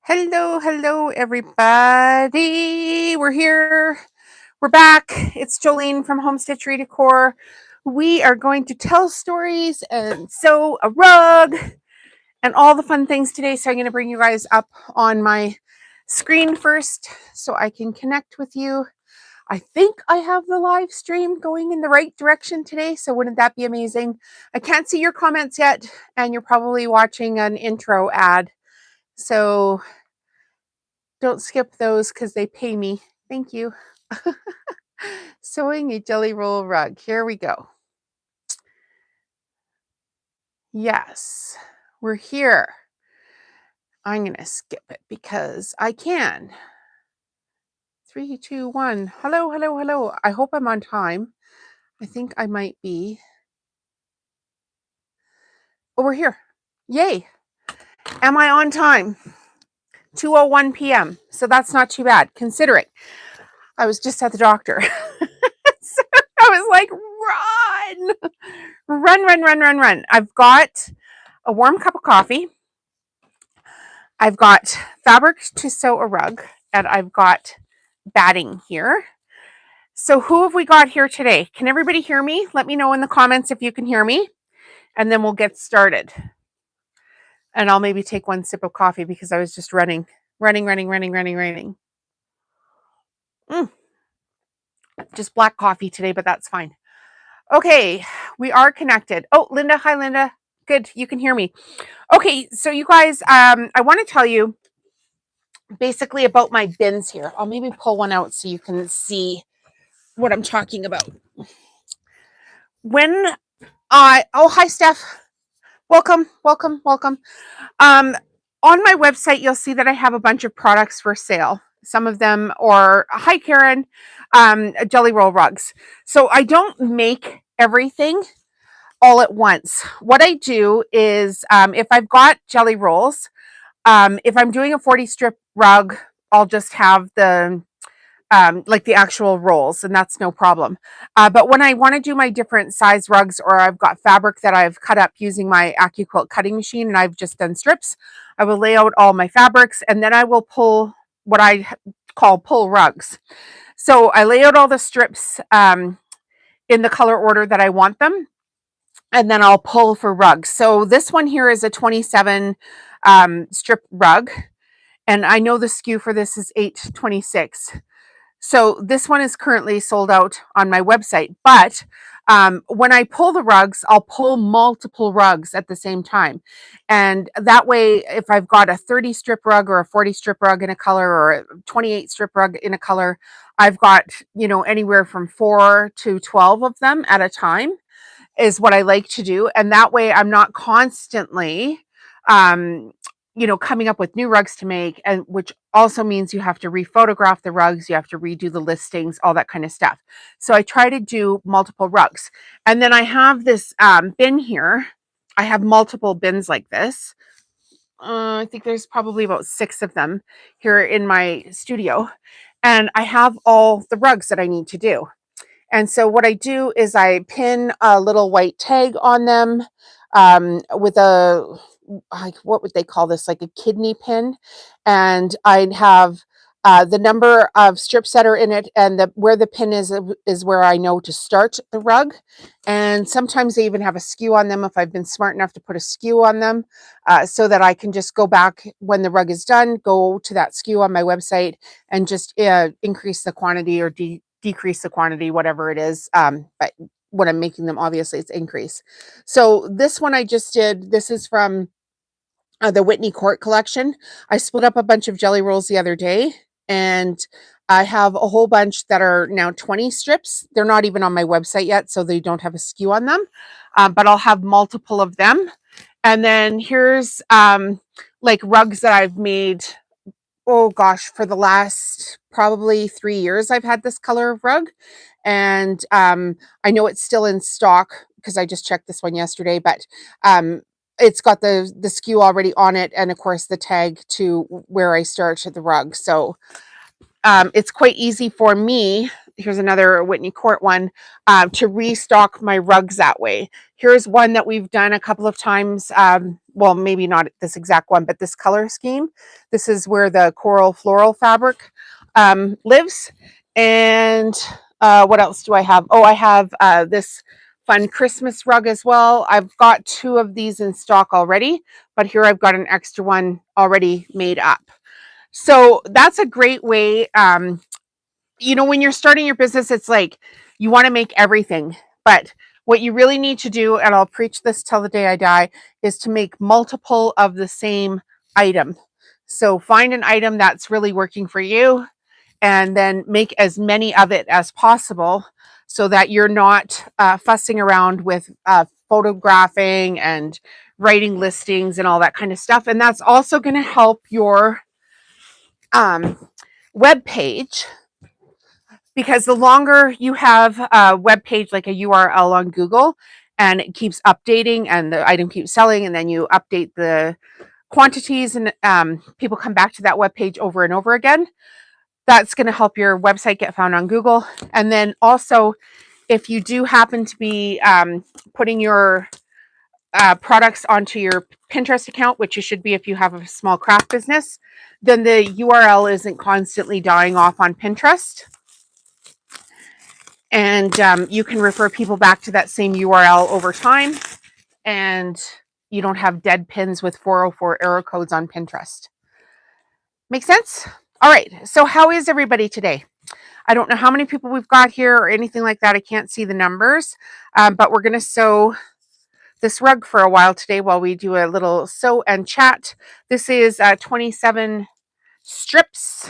Hello, everybody. We're here. We're back. It's Jolene from Stitchery Decor. We are going to tell stories and sew a rug and all the fun things today. So I'm going to bring you guys up on my screen first so I can connect with you. I think I have the live stream going in the right direction today. So wouldn't that be amazing? I can't see your comments yet, and you're probably watching an intro ad. So don't skip those because they pay me. Thank you. Sewing a jelly roll rug. Here we go. Yes, we're here. I'm going to skip it because I can. 3, 2, 1. Hello. I hope I'm on time. I think I might be. Oh, we're here. Yay. Am I on time? 2:01 p.m. So that's not too bad considering I was just at the doctor. So I was like, run. I've got a warm cup of coffee. I've got fabric to sew a rug, and I've got batting here. So who have we got here today? Can everybody hear me? Let me know in the comments if you can hear me, and then we'll get started. And I'll maybe take one sip of coffee because I was just running. Just black coffee today, but that's fine. Okay, we are connected. Oh, Linda. Hi, Linda. Good, you can hear me. Okay, so you guys, I want to tell you basically about my bins here. I'll maybe pull one out so you can see what I'm talking about. Hi, Steph. Welcome. On my website, you'll see that I have a bunch of products for sale. Some of them are, hi, Karen, jelly roll rugs. So I don't make everything all at once. What I do is, if I've got jelly rolls, if I'm doing a 40 strip rug, I'll just have the like the actual rolls, and that's no problem. But when I want to do my different size rugs, or I've got fabric that I've cut up using my AccuQuilt cutting machine and I've just done strips, I will lay out all my fabrics, and then I will pull what I call pull rugs. So I lay out all the strips in the color order that I want them, and then I'll pull for rugs. So this one here is a 27 strip rug, and I know the SKU for this is 826. So this one is currently sold out on my website, but when I pull the rugs, I'll pull multiple rugs at the same time. And that way, if I've got a 30 strip rug or a 40 strip rug in a color or a 28 strip rug in a color, I've got, anywhere from 4 to 12 of them at a time is what I like to do. And that way I'm not constantly, coming up with new rugs to make, and which also means you have to rephotograph the rugs, you have to redo the listings, all that kind of stuff. So I try to do multiple rugs. And then I have this bin here. I have multiple bins like this. I think there's probably about 6 of them here in my studio. And I have all the rugs that I need to do. And so what I do is I pin a little white tag on them with a, what would they call this? Like a kidney pin. And I'd have the number of strips that are in it, and where the pin is where I know to start the rug. And sometimes they even have a SKU on them if I've been smart enough to put a SKU on them, so that I can just go back when the rug is done, go to that SKU on my website and just increase the quantity or decrease the quantity, whatever it is. But when I'm making them, obviously it's increase. So this one I just did, this is from the Whitney Court collection. I split up a bunch of jelly rolls the other day, and I have a whole bunch that are now 20 strips. They're not even on my website yet, so they don't have a SKU on them, but I'll have multiple of them. And then here's like rugs that I've made, oh gosh, for the last probably 3 years I've had this color of rug. And I know it's still in stock because I just checked this one yesterday, but it's got the SKU already on it, and of course the tag to where I start the rug. So it's quite easy for me here's another Whitney Court one, to restock my rugs that way. Here's one that we've done a couple of times. Well, maybe not this exact one, but this color scheme. This is where the coral floral fabric lives. And what else do I have? Oh, I have this fun Christmas rug as well. I've got 2 of these in stock already, but here I've got an extra one already made up. So that's a great way. You know, when you're starting your business, it's like you want to make everything, but what you really need to do, and I'll preach this till the day I die, is to make multiple of the same item. So find an item that's really working for you and then make as many of it as possible so that you're not fussing around with photographing and writing listings and all that kind of stuff. And that's also going to help your web page, because the longer you have a web page, like a URL on Google, and it keeps updating and the item keeps selling, and then you update the quantities and people come back to that web page over and over again, that's going to help your website get found on Google. And then also, if you do happen to be putting your products onto your Pinterest account, which you should be if you have a small craft business, then the URL isn't constantly dying off on Pinterest. And you can refer people back to that same URL over time, and you don't have dead pins with 404 error codes on Pinterest. Make sense? All right, so how is everybody today? I don't know how many people we've got here or anything like that. I can't see the numbers, but we're going to sew this rug for a while today while we do a little sew and chat. This is 27 strips.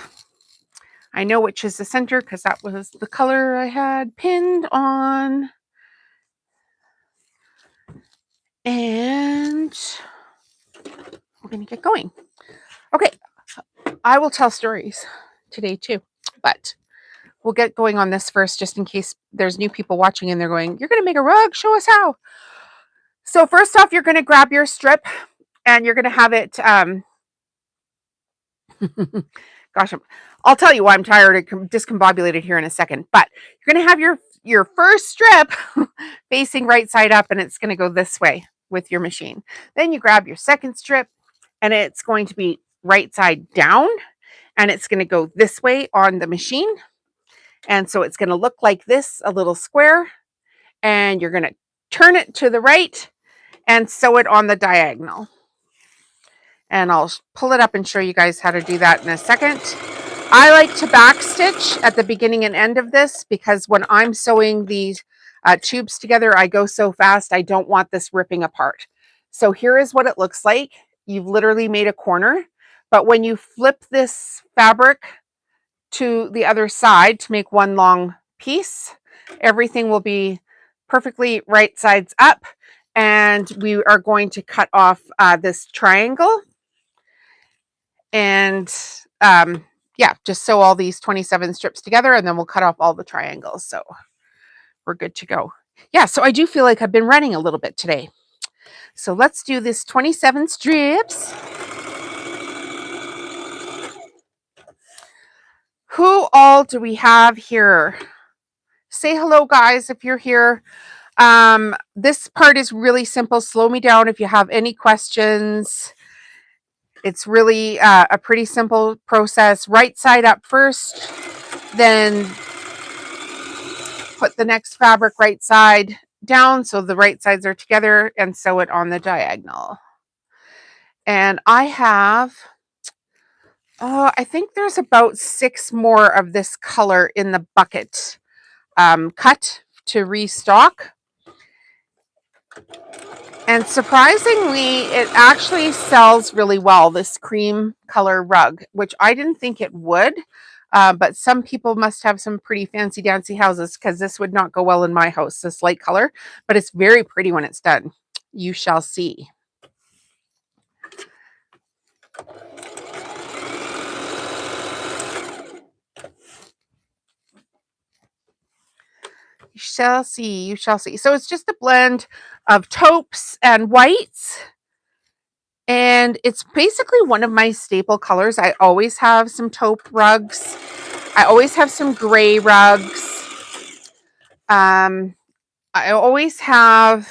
I know which is the center because that was the color I had pinned on. And we're going to get going. Okay, I will tell stories today too, but we'll get going on this first just in case there's new people watching and they're going, you're going to make a rug? Show us how. So first off, you're going to grab your strip and you're going to have it, gosh, I'll tell you why I'm tired and discombobulated here in a second, but you're going to have your first strip facing right side up, and it's going to go this way with your machine. Then you grab your second strip and it's going to be right side down, and it's going to go this way on the machine. And so it's going to look like this, a little square, and you're going to turn it to the right and sew it on the diagonal. And I'll pull it up and show you guys how to do that in a second. I like to back stitch at the beginning and end of this because when I'm sewing these tubes together, I go so fast, I don't want this ripping apart. So here is what it looks like. You've literally made a corner, but when you flip this fabric to the other side to make one long piece, everything will be perfectly right sides up, and we are going to cut off this triangle. And yeah, just sew all these 27 strips together, and then we'll cut off all the triangles. So we're good to go. Yeah, so I do feel like I've been running a little bit today. So let's do this 27 strips. Who all do we have here? Say hello, guys, if you're here. This part is really simple. Slow me down if you have any questions. It's really a pretty simple process. Right side up first, then put the next fabric right side down so the right sides are together, and sew it on the diagonal. And I have, I think there's about 6 more of this color in the bucket cut to restock. And surprisingly, it actually sells really well, this cream color rug, which I didn't think it would. But some people must have some pretty fancy dancy houses, because this would not go well in my house, this light color. But it's very pretty when it's done. You shall see. You shall see. You shall see. So it's just a blend of taupes and whites. And it's basically one of my staple colors. I always have some taupe rugs. I always have some gray rugs. I always have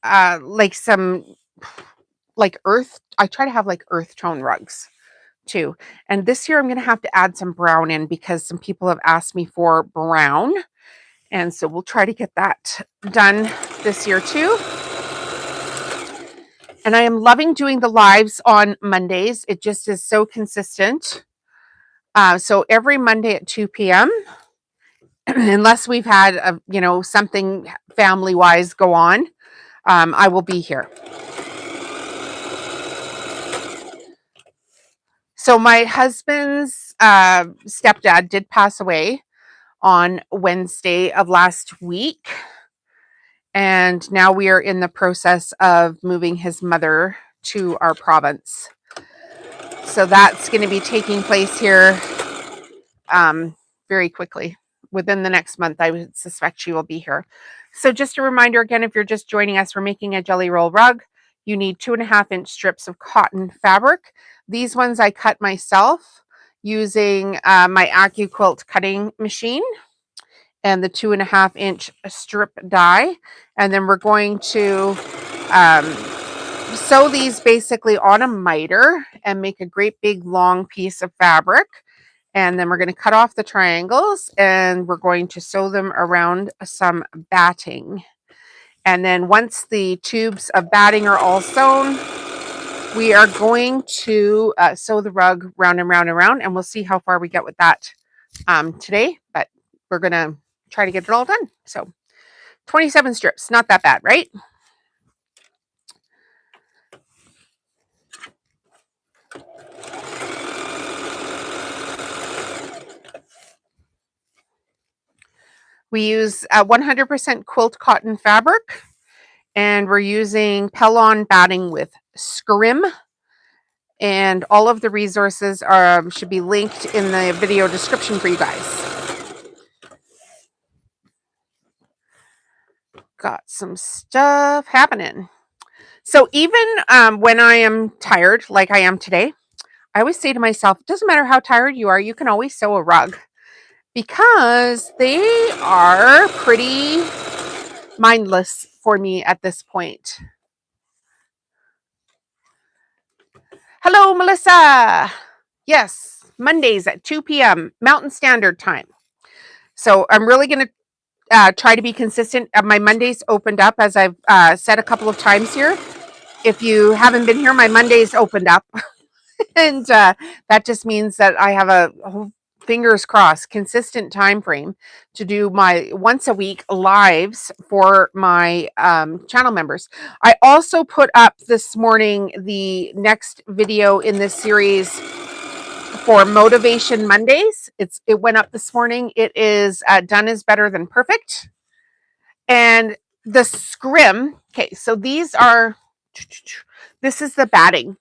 like some like earth. I try to have like earth tone rugs too. And this year I'm going to have to add some brown in because some people have asked me for brown. And so we'll try to get that done this year too. And I am loving doing the lives on Mondays. It just is so consistent. So every Monday at 2 p.m., unless we've had something family wise go on, I will be here. So my husband's stepdad did pass away on Wednesday of last week. And now we are in the process of moving his mother to our province. So that's going to be taking place here very quickly. Within the next month, I would suspect she will be here. So just a reminder again, if you're just joining us, we're making a jelly roll rug. You need 2.5-inch strips of cotton fabric. These ones I cut myself using my AccuQuilt cutting machine and the 2.5-inch strip die. And then we're going to sew these basically on a miter and make a great big long piece of fabric. And then we're going to cut off the triangles and we're going to sew them around some batting. And then once the tubes of batting are all sewn, we are going to sew the rug round and round and round, and we'll see how far we get with that today, but we're going to try to get it all done. So 27 strips, not that bad, right? We use 100% quilt cotton fabric, and we're using Pellon batting with scrim. And all of the resources should be linked in the video description for you guys. Got some stuff happening. So even when I am tired, like I am today, I always say to myself, it doesn't matter how tired you are, you can always sew a rug, because they are pretty mindless for me at this point. Hello, Melissa. Yes, Mondays at 2 p.m. Mountain Standard Time. So I'm really going to try to be consistent. My Mondays opened up, as I've said a couple of times here. If you haven't been here, my Mondays opened up. And that just means that I have a fingers crossed consistent time frame to do my once a week lives for my channel members. I also put up this morning the next video in this series for Motivation Mondays. It went up this morning. It is done is better than perfect. And the scrim, okay, so this is the batting.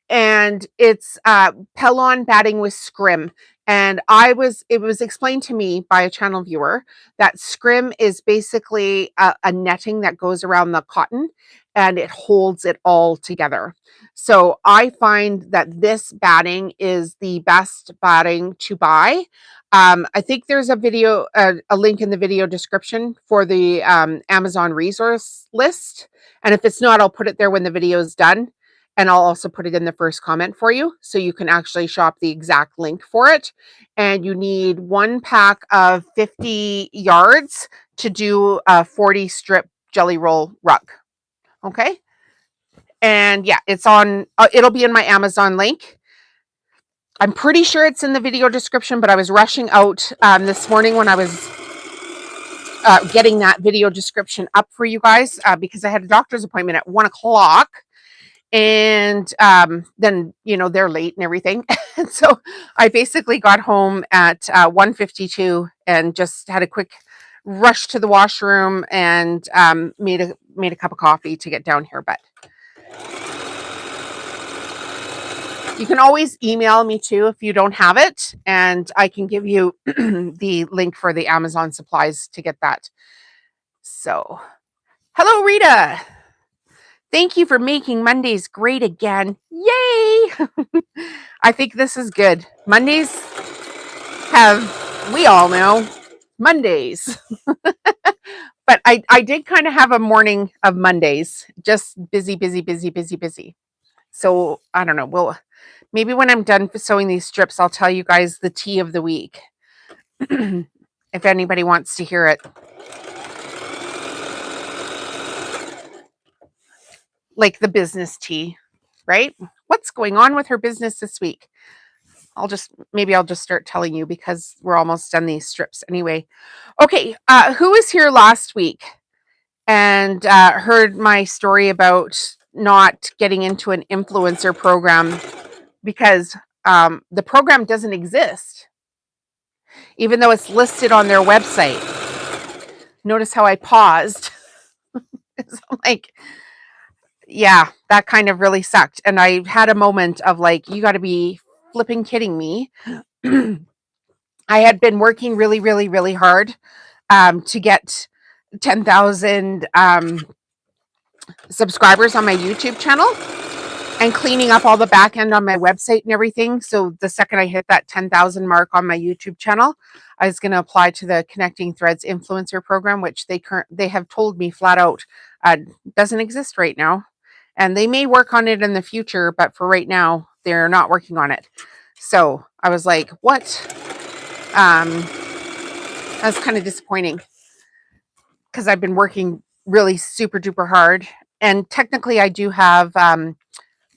And it's Pellon batting with scrim. And it was explained to me by a channel viewer that scrim is basically a netting that goes around the cotton and it holds it all together. So I find that this batting is the best batting to buy. I think there's a video, a link in the video description for the Amazon resource list. And if it's not, I'll put it there when the video is done. And I'll also put it in the first comment for you, so you can actually shop the exact link for it. And you need 1 pack of 50 yards to do a 40 strip jelly roll rug. Okay. And yeah, it's on, it'll be in my Amazon link. I'm pretty sure it's in the video description, but I was rushing out this morning when I was getting that video description up for you guys because I had a doctor's appointment at 1 o'clock. And then, they're late and everything. And so I basically got home at 1:52 and just had a quick rush to the washroom and made a cup of coffee to get down here. But you can always email me too if you don't have it, and I can give you the link for the Amazon supplies to get that. So, hello, Rita. Thank you for making Mondays great again. Yay! I think this is good. Mondays we all know, Mondays. But I did kind of have a morning of Mondays, just busy, busy, busy, busy, busy. So I don't know. Well, maybe when I'm done sewing these strips, I'll tell you guys the tea of the week. If anybody wants to hear it. Like the business tea, right? What's going on with her business this week? Maybe I'll just start telling you because we're almost done these strips anyway. Okay, who was here last week and heard my story about not getting into an influencer program because the program doesn't exist, even though it's listed on their website? Notice how I paused. It's like, yeah, that kind of really sucked. And I had a moment of like, you got to be flipping kidding me. I had been working really, really, really hard to get 10,000 subscribers on my YouTube channel and cleaning up all the back end on my website and everything. So the second I hit that 10,000 mark on my YouTube channel, I was going to apply to the Connecting Threads influencer program, which they have told me flat out doesn't exist right now. And they may work on it in the future, but for right now, they're not working on it. So I was like, what? That's kind of disappointing because I've been working really super duper hard. And technically I do have,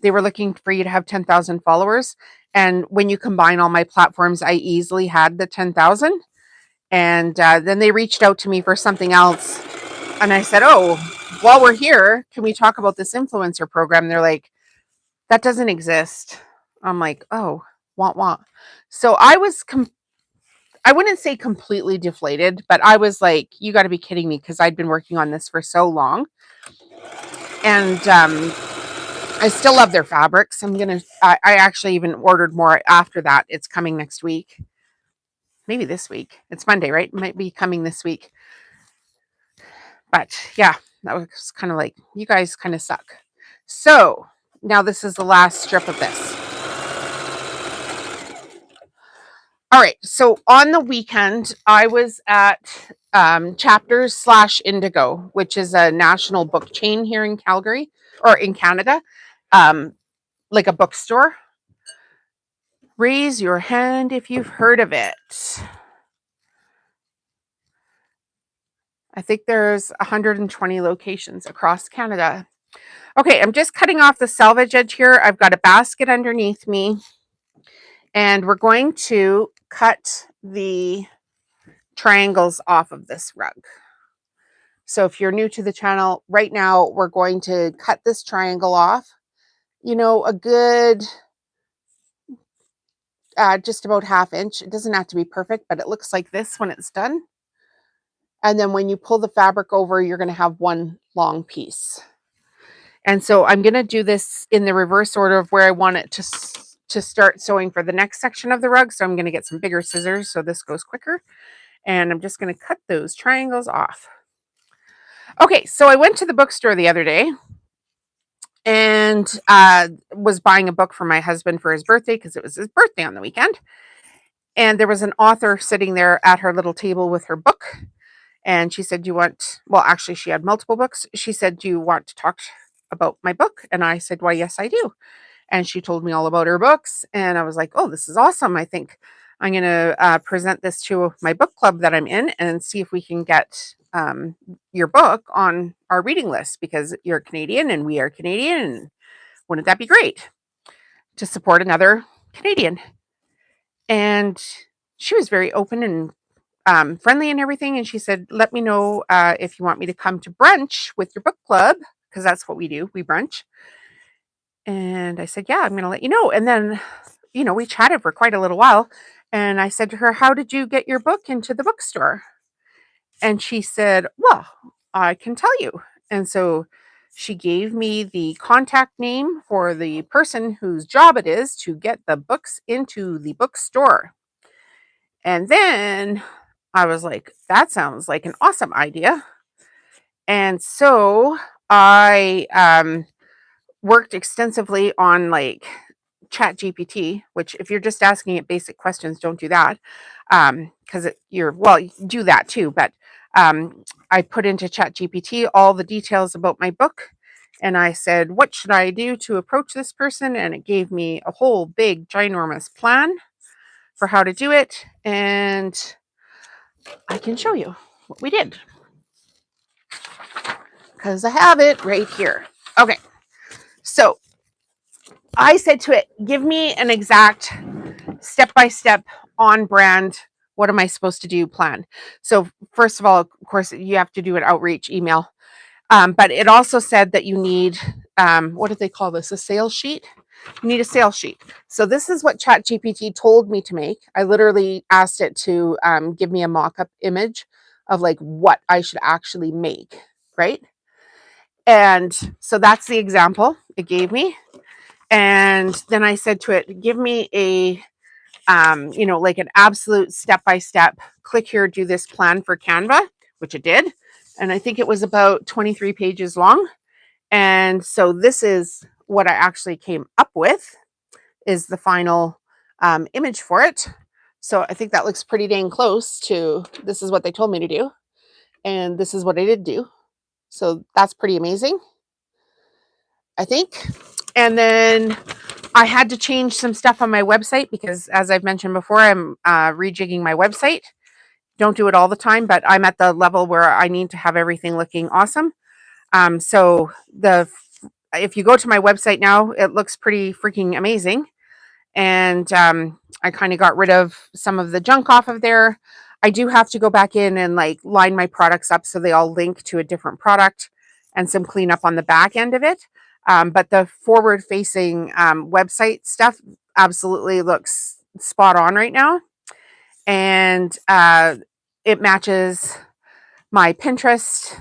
they were looking for you to have 10,000 followers. And when you combine all my platforms, I easily had the 10,000. And then they reached out to me for something else. And I said, oh, while we're here, can we talk about this influencer program? They're like, that doesn't exist. I'm like, oh, want. So I wouldn't say completely deflated, but I was like, you got to be kidding me, because I'd been working on this for so long. And I still love their fabrics. I actually even ordered more after that. It's coming next week. Maybe this week. It's Monday, right? It might be coming this week. But yeah, that was kind of like, you guys kind of suck. So now this is the last strip of this. All right. So on the weekend, I was at Chapters/Indigo, which is a national book chain here in Calgary or in Canada, like a bookstore. Raise your hand if you've heard of it. I think there's 120 locations across Canada. Okay, I'm just cutting off the selvage edge here. I've got a basket underneath me, and we're going to cut the triangles off of this rug. So if you're new to the channel, right now we're going to cut this triangle off, a good just about 1/2 inch. It doesn't have to be perfect, but it looks like this when it's done. And then when you pull the fabric over, you're going to have one long piece. And so I'm going to do this in the reverse order of where I want it to start sewing for the next section of the rug. So I'm going to get some bigger scissors so this goes quicker. And I'm just going to cut those triangles off. Okay, so I went to the bookstore the other day and was buying a book for my husband for his birthday because it was his birthday on the weekend. And there was an author sitting there at her little table with her book. And she said, actually, she had multiple books. She said, do you want to talk about my book? And I said, why, yes, I do. And she told me all about her books. And I was like, oh, this is awesome. I think I'm going to present this to my book club that I'm in and see if we can get your book on our reading list, because you're Canadian and we are Canadian. And wouldn't that be great to support another Canadian? And she was very open and friendly and everything. And she said, let me know if you want me to come to brunch with your book club, because that's what we do. We brunch. And I said, yeah, I'm going to let you know. And then, we chatted for quite a little while. And I said to her, how did you get your book into the bookstore? And she said, well, I can tell you. And so she gave me the contact name for the person whose job it is to get the books into the bookstore. And then I was like, that sounds like an awesome idea. And so I worked extensively on Chat GPT, which if you're just asking it basic questions, don't do that. Because you do that too, but I put into Chat GPT all the details about my book. And I said, what should I do to approach this person? And it gave me a whole big, ginormous plan for how to do it. And I can show you what we did because I have it right here. Okay. So I said to it, give me an exact step-by-step on brand, what am I supposed to do plan. So first of all, of course, you have to do an outreach email. But it also said that you need, what did they call this? A sales sheet? You need a sales sheet. So this is what ChatGPT told me to make. I literally asked it to give me a mock-up image of like what I should actually make, right? And so that's the example it gave me. And then I said to it, give me a, like an absolute step-by-step, click here, do this plan for Canva, which it did. And I think it was about 23 pages long. And so this is what I actually came up with, is the final image for it. So I think that looks pretty dang close to, this is what they told me to do. And this is what I did do. So that's pretty amazing, I think. And then I had to change some stuff on my website because, as I've mentioned before, I'm rejigging my website. Don't do it all the time, but I'm at the level where I need to have everything looking awesome. So if you go to my website now, it looks pretty freaking amazing. And I kind of got rid of some of the junk off of there. I do have to go back in and like line my products up so they all link to a different product and some cleanup on the back end of it. But the forward facing website stuff absolutely looks spot on right now. And it matches my Pinterest,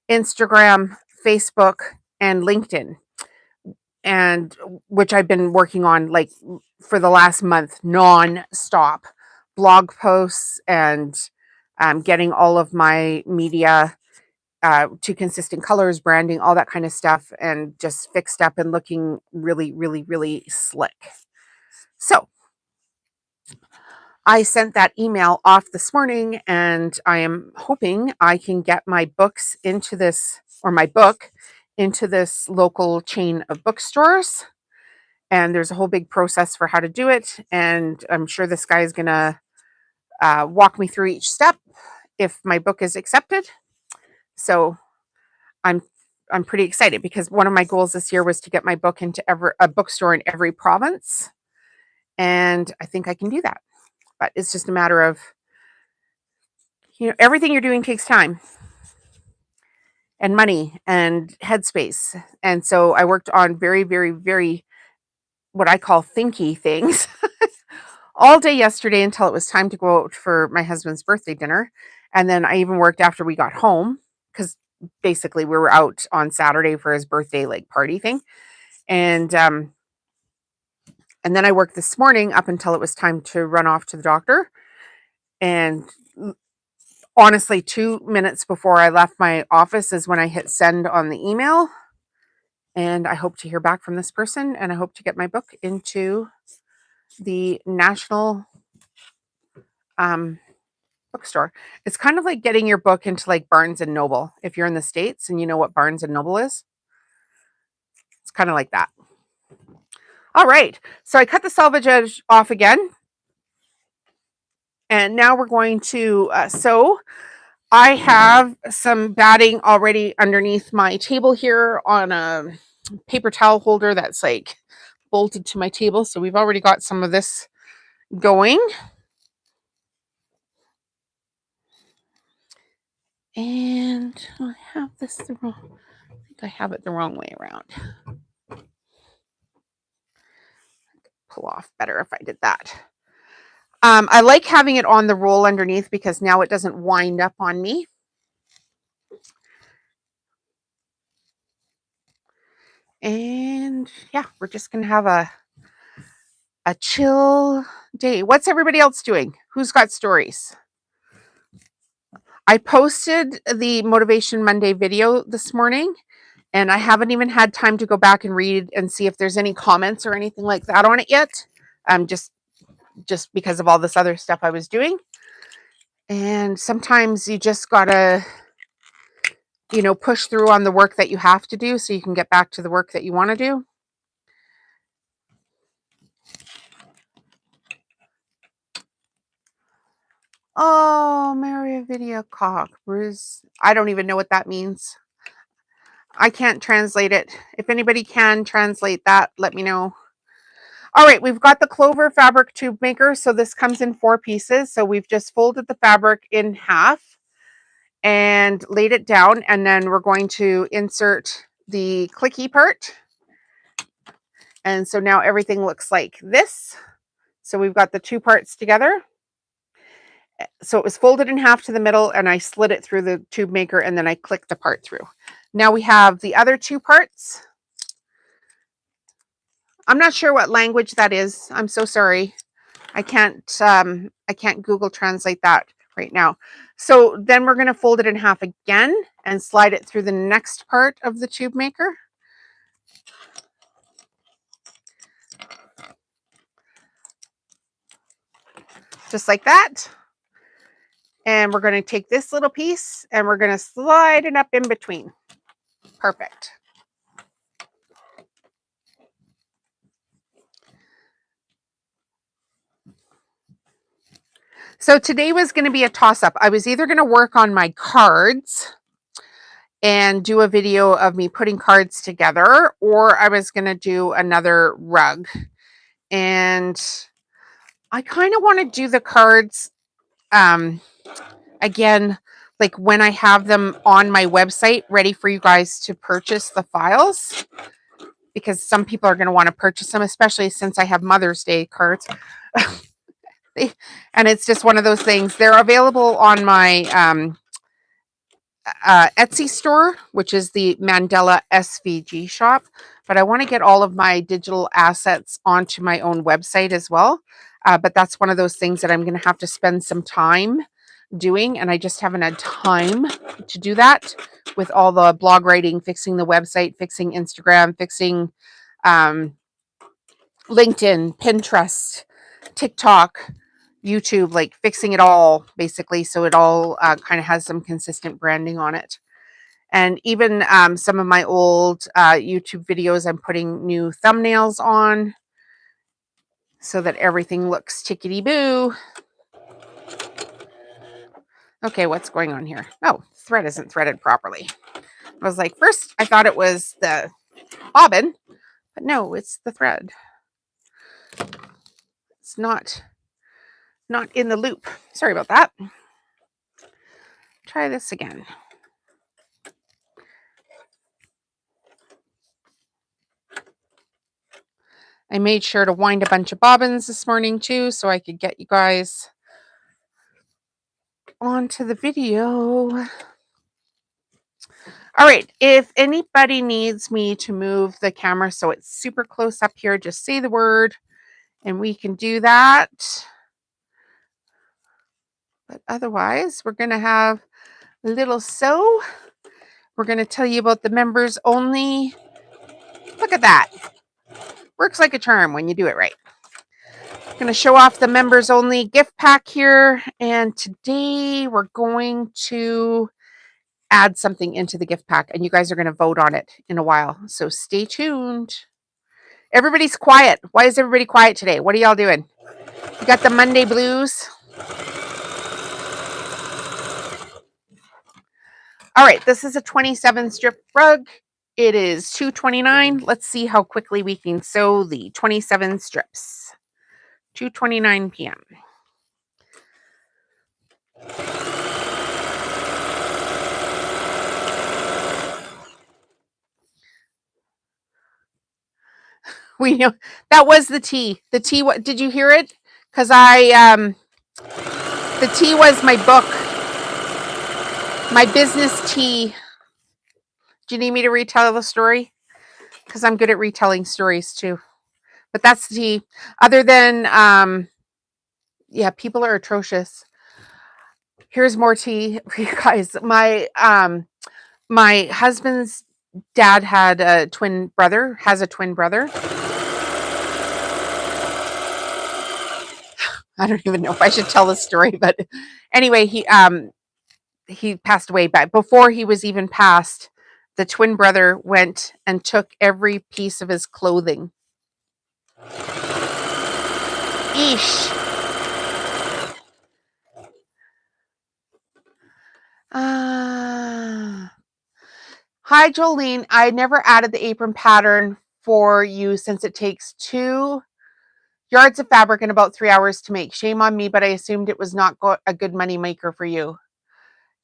Instagram, Facebook, and LinkedIn, and which I've been working on like for the last month non-stop, blog posts and getting all of my media to consistent colors, branding, all that kind of stuff, and just fixed up and looking really, really, really slick. So I sent that email off this morning, and I am hoping I can get my books into this, or my book into this local chain of bookstores. And there's a whole big process for how to do it. And I'm sure this guy is going to walk me through each step if my book is accepted. So I'm pretty excited because one of my goals this year was to get my book into a bookstore in every province. And I think I can do that. But it's just a matter of, everything you're doing takes time and money and headspace. And so I worked on very, very, very, what I call thinky things all day yesterday until it was time to go out for my husband's birthday dinner. And then I even worked after we got home because basically we were out on Saturday for his birthday like party thing. And then I worked this morning up until it was time to run off to the doctor. And honestly, 2 minutes before I left my office is when I hit send on the email. And I hope to hear back from this person, and I hope to get my book into the national bookstore. It's kind of like getting your book into like Barnes and Noble. If you're in the States and you know what Barnes and Noble is, it's kind of like that. All right. So I cut the selvage edge off again. And now we're going to sew. I have some batting already underneath my table here on a paper towel holder that's like bolted to my table. So we've already got some of this going. And I have this I think I have it the wrong way around. Pull off better if I did that. I like having it on the roll underneath because now it doesn't wind up on me. And yeah, we're just going to have a chill day. What's everybody else doing? Who's got stories? I posted the Motivation Monday video this morning, And I haven't even had time to go back and read and see if there's any comments or anything like that on it yet. Just because of all this other stuff I was doing. And sometimes you just gotta, push through on the work that you have to do so you can get back to the work that you want to do. Oh, Mary Video Cock, Bruce. I don't even know what that means. I can't translate it. If anybody can translate that, let me know. All right, we've got the Clover fabric tube maker. So this comes in 4 pieces. So we've just folded the fabric in half and laid it down. And then we're going to insert the clicky part. And so now everything looks like this. So we've got the 2 parts together. So it was folded in half to the middle and I slid it through the tube maker and then I clicked the part through. Now we have the other 2 parts. I'm not sure what language that is. I'm so sorry. I can't Google translate that right now. So then we're going to fold it in half again and slide it through the next part of the tube maker. Just like that. And we're going to take this little piece and we're going to slide it up in between. Perfect. So today was going to be a toss-up. I was either going to work on my cards and do a video of me putting cards together, or I was going to do another rug. And I kind of want to do the cards again, like when I have them on my website ready for you guys to purchase the files, because some people are going to want to purchase them, especially since I have Mother's Day cards. And it's just one of those things. They're available on my Etsy store, which is the Mandela SVG shop. But I want to get all of my digital assets onto my own website as well. But that's one of those things that I'm going to have to spend some time doing. And I just haven't had time to do that with all the blog writing, fixing the website, fixing Instagram, fixing LinkedIn, Pinterest, TikTok, YouTube, like fixing it all basically. So it all kind of has some consistent branding on it. And even some of my old YouTube videos, I'm putting new thumbnails on so that everything looks tickety-boo. Okay, what's going on here? Oh, thread isn't threaded properly. I was like, first I thought it was the bobbin, but no, it's the thread. It's not in the loop. Sorry about that. Try this again. I made sure to wind a bunch of bobbins this morning too, so I could get you guys onto the video. All right, if anybody needs me to move the camera so it's super close up here, just say the word and we can do that. But otherwise, we're going to have a little sew. We're going to tell you about the members only. Look at that. Works like a charm when you do it right. Going to show off the members only gift pack here. And today we're going to add something into the gift pack. And you guys are going to vote on it in a while. So stay tuned. Everybody's quiet. Why is everybody quiet today? What are y'all doing? You got the Monday blues? All right, this is a 27 strip rug. It is $2.29. Let's see how quickly we can sew the 27 strips. 2:29 p.m. We know that was the tea. The tea. What did you hear it? Because the tea was my book, my business tea. Do you need me to retell the story? Because I'm good at retelling stories too. But that's the tea. Other than yeah, people are atrocious. Here's more tea for you guys. My husband's dad had a twin brother, has a twin brother. I don't even know if I should tell the story, but anyway, he passed away. But before he was even passed, the twin brother went and took every piece of his clothing. Eesh. Hi, Jolene. I never added the apron pattern for you since it takes 2 yards of fabric and about 3 hours to make. Shame on me, but I assumed it was not a good money maker for you.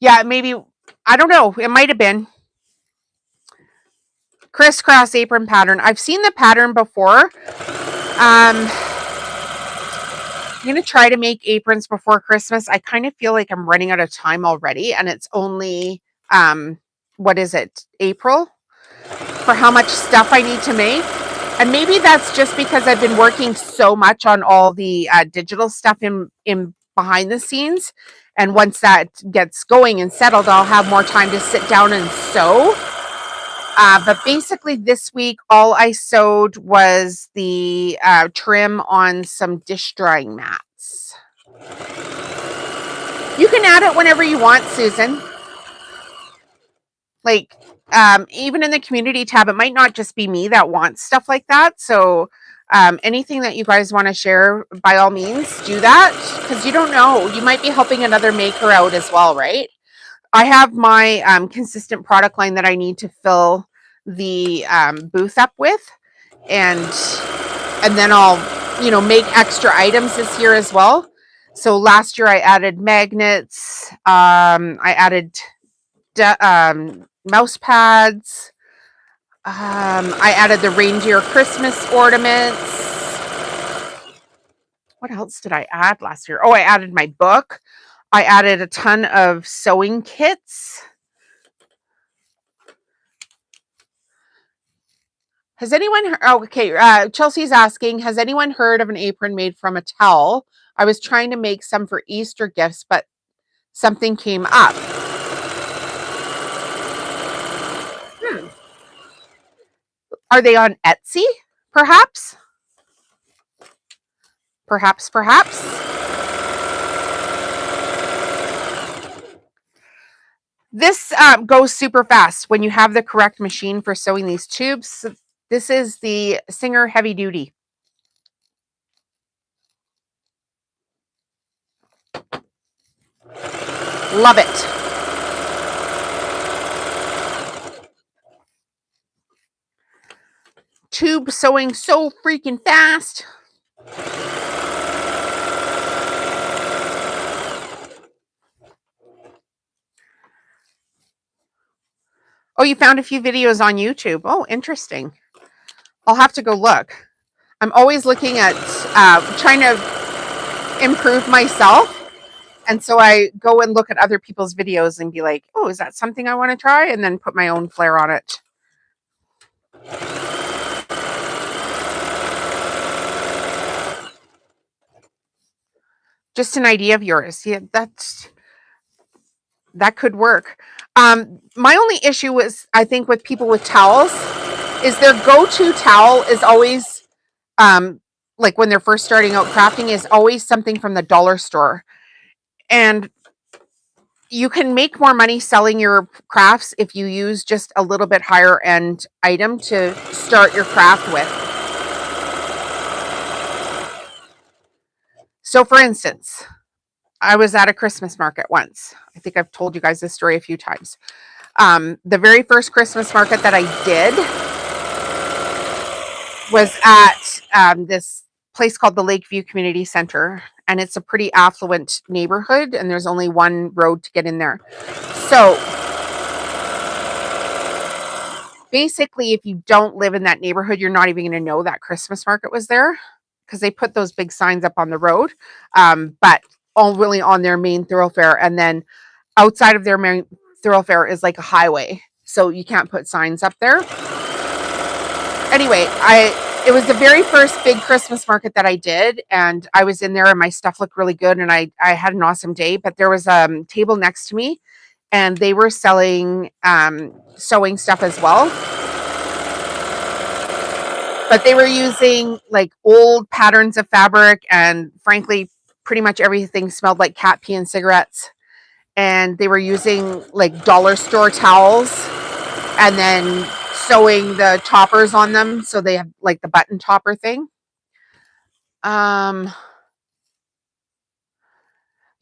Yeah, maybe. I don't know. It might have been. Crisscross apron pattern. I've seen the pattern before. I'm going to try to make aprons before Christmas. I kind of feel like I'm running out of time already, and it's only, what is it, April, for how much stuff I need to make. And maybe that's just because I've been working so much on all the digital stuff in behind the scenes. And once that gets going and settled, I'll have more time to sit down and sew. But basically this week, all I sewed was the trim on some dish drying mats. You can add it whenever you want, Susan. Like, even in the community tab, it might not just be me that wants stuff like that. So anything that you guys want to share, by all means, do that. Because you don't know. You might be helping another maker out as well, right? I have my consistent product line that I need to fill the booth up with. And then I'll, make extra items this year as well. So last year I added magnets. I added mouse pads. I added the reindeer Christmas ornaments. What else did I add last year? Oh, I added my book. I added a ton of sewing kits. Has anyone, Chelsea's asking, has anyone heard of an apron made from a towel? I was trying to make some for Easter gifts, but something came up. Are they on Etsy, perhaps? Perhaps. This goes super fast when you have the correct machine for sewing these tubes. This is the Singer Heavy Duty. Love it. Tube sewing so freaking fast. Oh, you found a few videos on YouTube. Oh, interesting. I'll have to go look. I'm always looking at trying to improve myself. And so I go and look at other people's videos and be like, oh, is that something I want to try? And then put my own flair on it. Just an idea of yours. Yeah, that could work. My only issue is, I think, with people with towels is their go-to towel is always, like when they're first starting out crafting, is always something from the dollar store. And you can make more money selling your crafts if you use just a little bit higher end item to start your craft with. So for instance, I was at a Christmas market once. I think I've told you guys this story a few times. The very first Christmas market that I did was at this place called the Lakeview Community Center. And it's a pretty affluent neighborhood, and there's only one road to get in there. So basically, if you don't live in that neighborhood, you're not even going to know that Christmas market was there, because they put those big signs up on the road, but all really on their main thoroughfare. And then outside of their main thoroughfare is like a highway, so you can't put signs up there. Anyway, it was the very first big Christmas market that I did, and I was in there and my stuff looked really good and I had an awesome day. But there was a table next to me, and they were selling sewing stuff as well. But they were using like old patterns of fabric, and frankly, pretty much everything smelled like cat pee and cigarettes. And they were using like dollar store towels and then sewing the toppers on them, so they have like the button topper thing.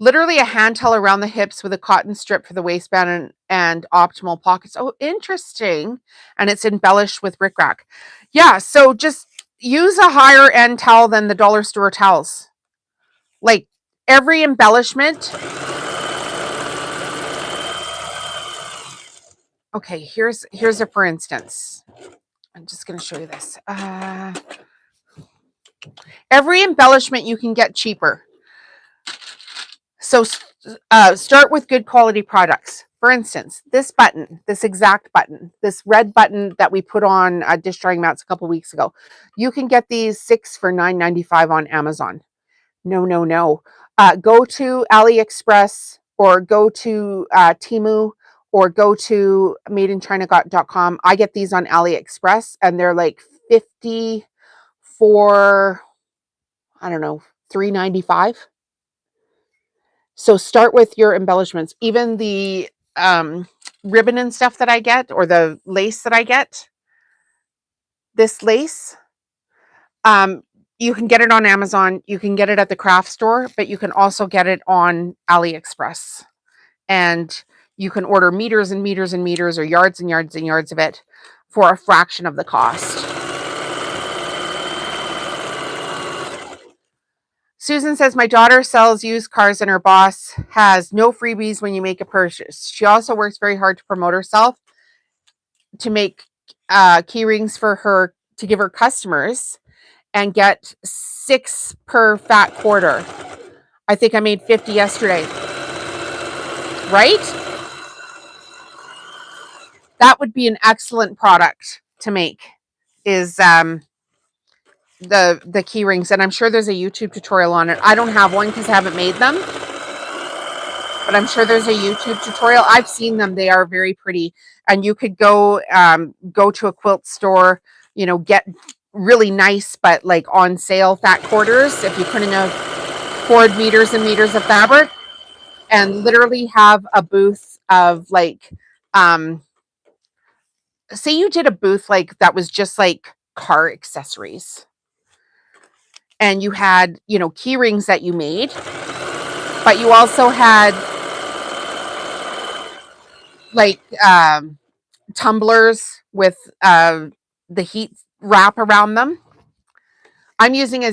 Literally a hand towel around the hips with a cotton strip for the waistband and optimal pockets. Oh, interesting. And it's embellished with rickrack. Yeah, so just use a higher end towel than the dollar store towels. Like every embellishment. Okay, here's a for instance. I'm just going to show you this. Every embellishment you can get cheaper. So start with good quality products. For instance, this button, this exact button, this red button that we put on dish drying mats a couple weeks ago, you can get these 6 for $9.95 on Amazon. No. Go to AliExpress or go to Temu or go to madeinchina.com. I get these on AliExpress and they're like 50 for, I don't know, $3.95. So start with your embellishments. Even the ribbon and stuff that I get, or the lace that I get, this lace, you can get it on Amazon. You can get it at the craft store, but you can also get it on AliExpress. And you can order meters and meters and meters, or yards and yards and yards of it for a fraction of the cost. Susan says, my daughter sells used cars and her boss has no freebies when you make a purchase. She also works very hard to promote herself, to make key rings for her, to give her customers, and get 6 per fat quarter. I think I made 50 yesterday. Right? That would be an excellent product to make, is the key rings. And I'm sure there's a YouTube tutorial on it. I don't have one because I haven't made them, but I'm sure there's a YouTube tutorial. I've seen them. They are very pretty. And you could go to a quilt store, get really nice, but like on sale fat quarters if you couldn't afford meters and meters of fabric, and literally have a booth of like, say you did a booth like that was just like car accessories, and you had, key rings that you made, but you also had like tumblers with the heat wrap around them. I'm using a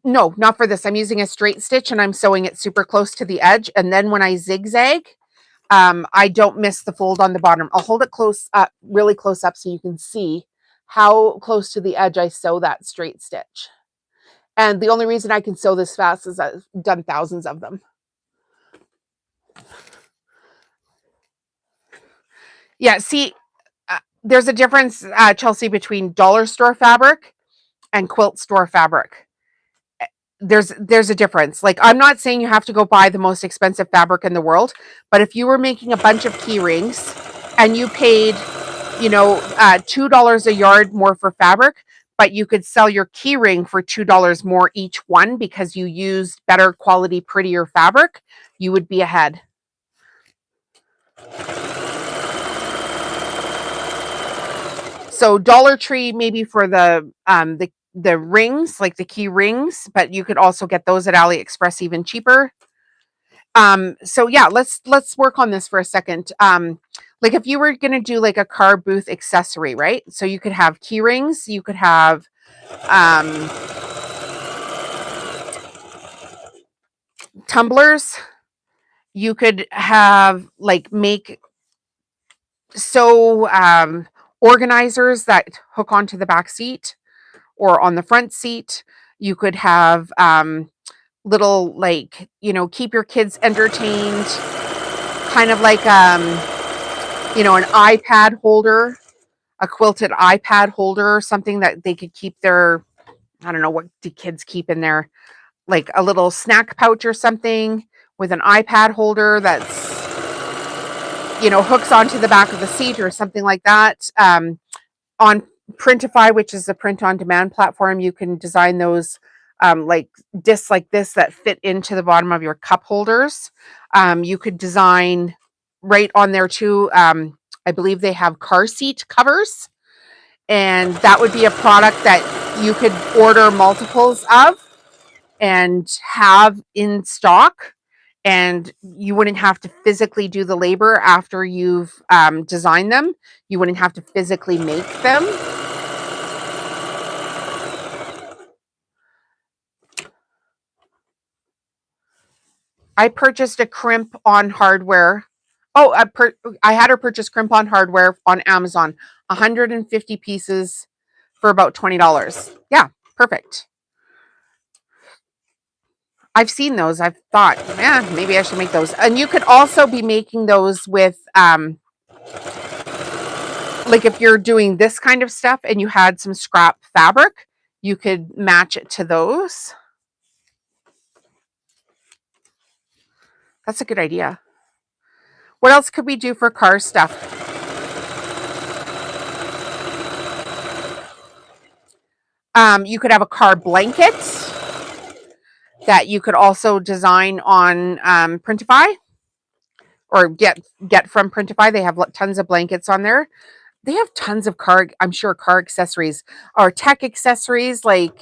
no, not for this. I'm using a straight stitch and I'm sewing it super close to the edge. And then when I zigzag, I don't miss the fold on the bottom. I'll hold it close up, really close up, so you can see how close to the edge I sew that straight stitch. And the only reason I can sew this fast is I've done thousands of them. Yeah, see, there's a difference, Chelsea, between dollar store fabric and quilt store fabric. There's a difference. Like, I'm not saying you have to go buy the most expensive fabric in the world, but if you were making a bunch of key rings and you paid, $2 a yard more for fabric, but you could sell your key ring for $2 more each one because you used better quality, prettier fabric, you would be ahead. So Dollar Tree maybe for the rings, like the key rings, but you could also get those at AliExpress even cheaper. So yeah, let's work on this for a second. Like if you were going to do like a car booth accessory, right? So you could have key rings, you could have tumblers, you could have like organizers that hook onto the back seat or on the front seat. You could have little, like, keep your kids entertained, kind of like an iPad holder, a quilted iPad holder, or something that they could keep their, I don't know, what do kids keep in there, like a little snack pouch or something with an iPad holder that's hooks onto the back of the seat or something like that. On Printify, which is the print on demand platform, you can design those like discs like this that fit into the bottom of your cup holders. You could design right on there too. I believe they have car seat covers, and that would be a product that you could order multiples of and have in stock, and you wouldn't have to physically do the labor after you've designed them. You wouldn't have to physically make them. I purchased a crimp on hardware. Oh, I had her purchase crimp on hardware on Amazon, 150 pieces for about $20. Yeah, perfect. I've seen those. I've thought, man, maybe I should make those. And you could also be making those with, like if you're doing this kind of stuff and you had some scrap fabric, you could match it to those. That's a good idea. What else could we do for car stuff? You could have a car blanket that you could also design on Printify or get from Printify. They have tons of blankets on there. They have tons of car accessories or tech accessories like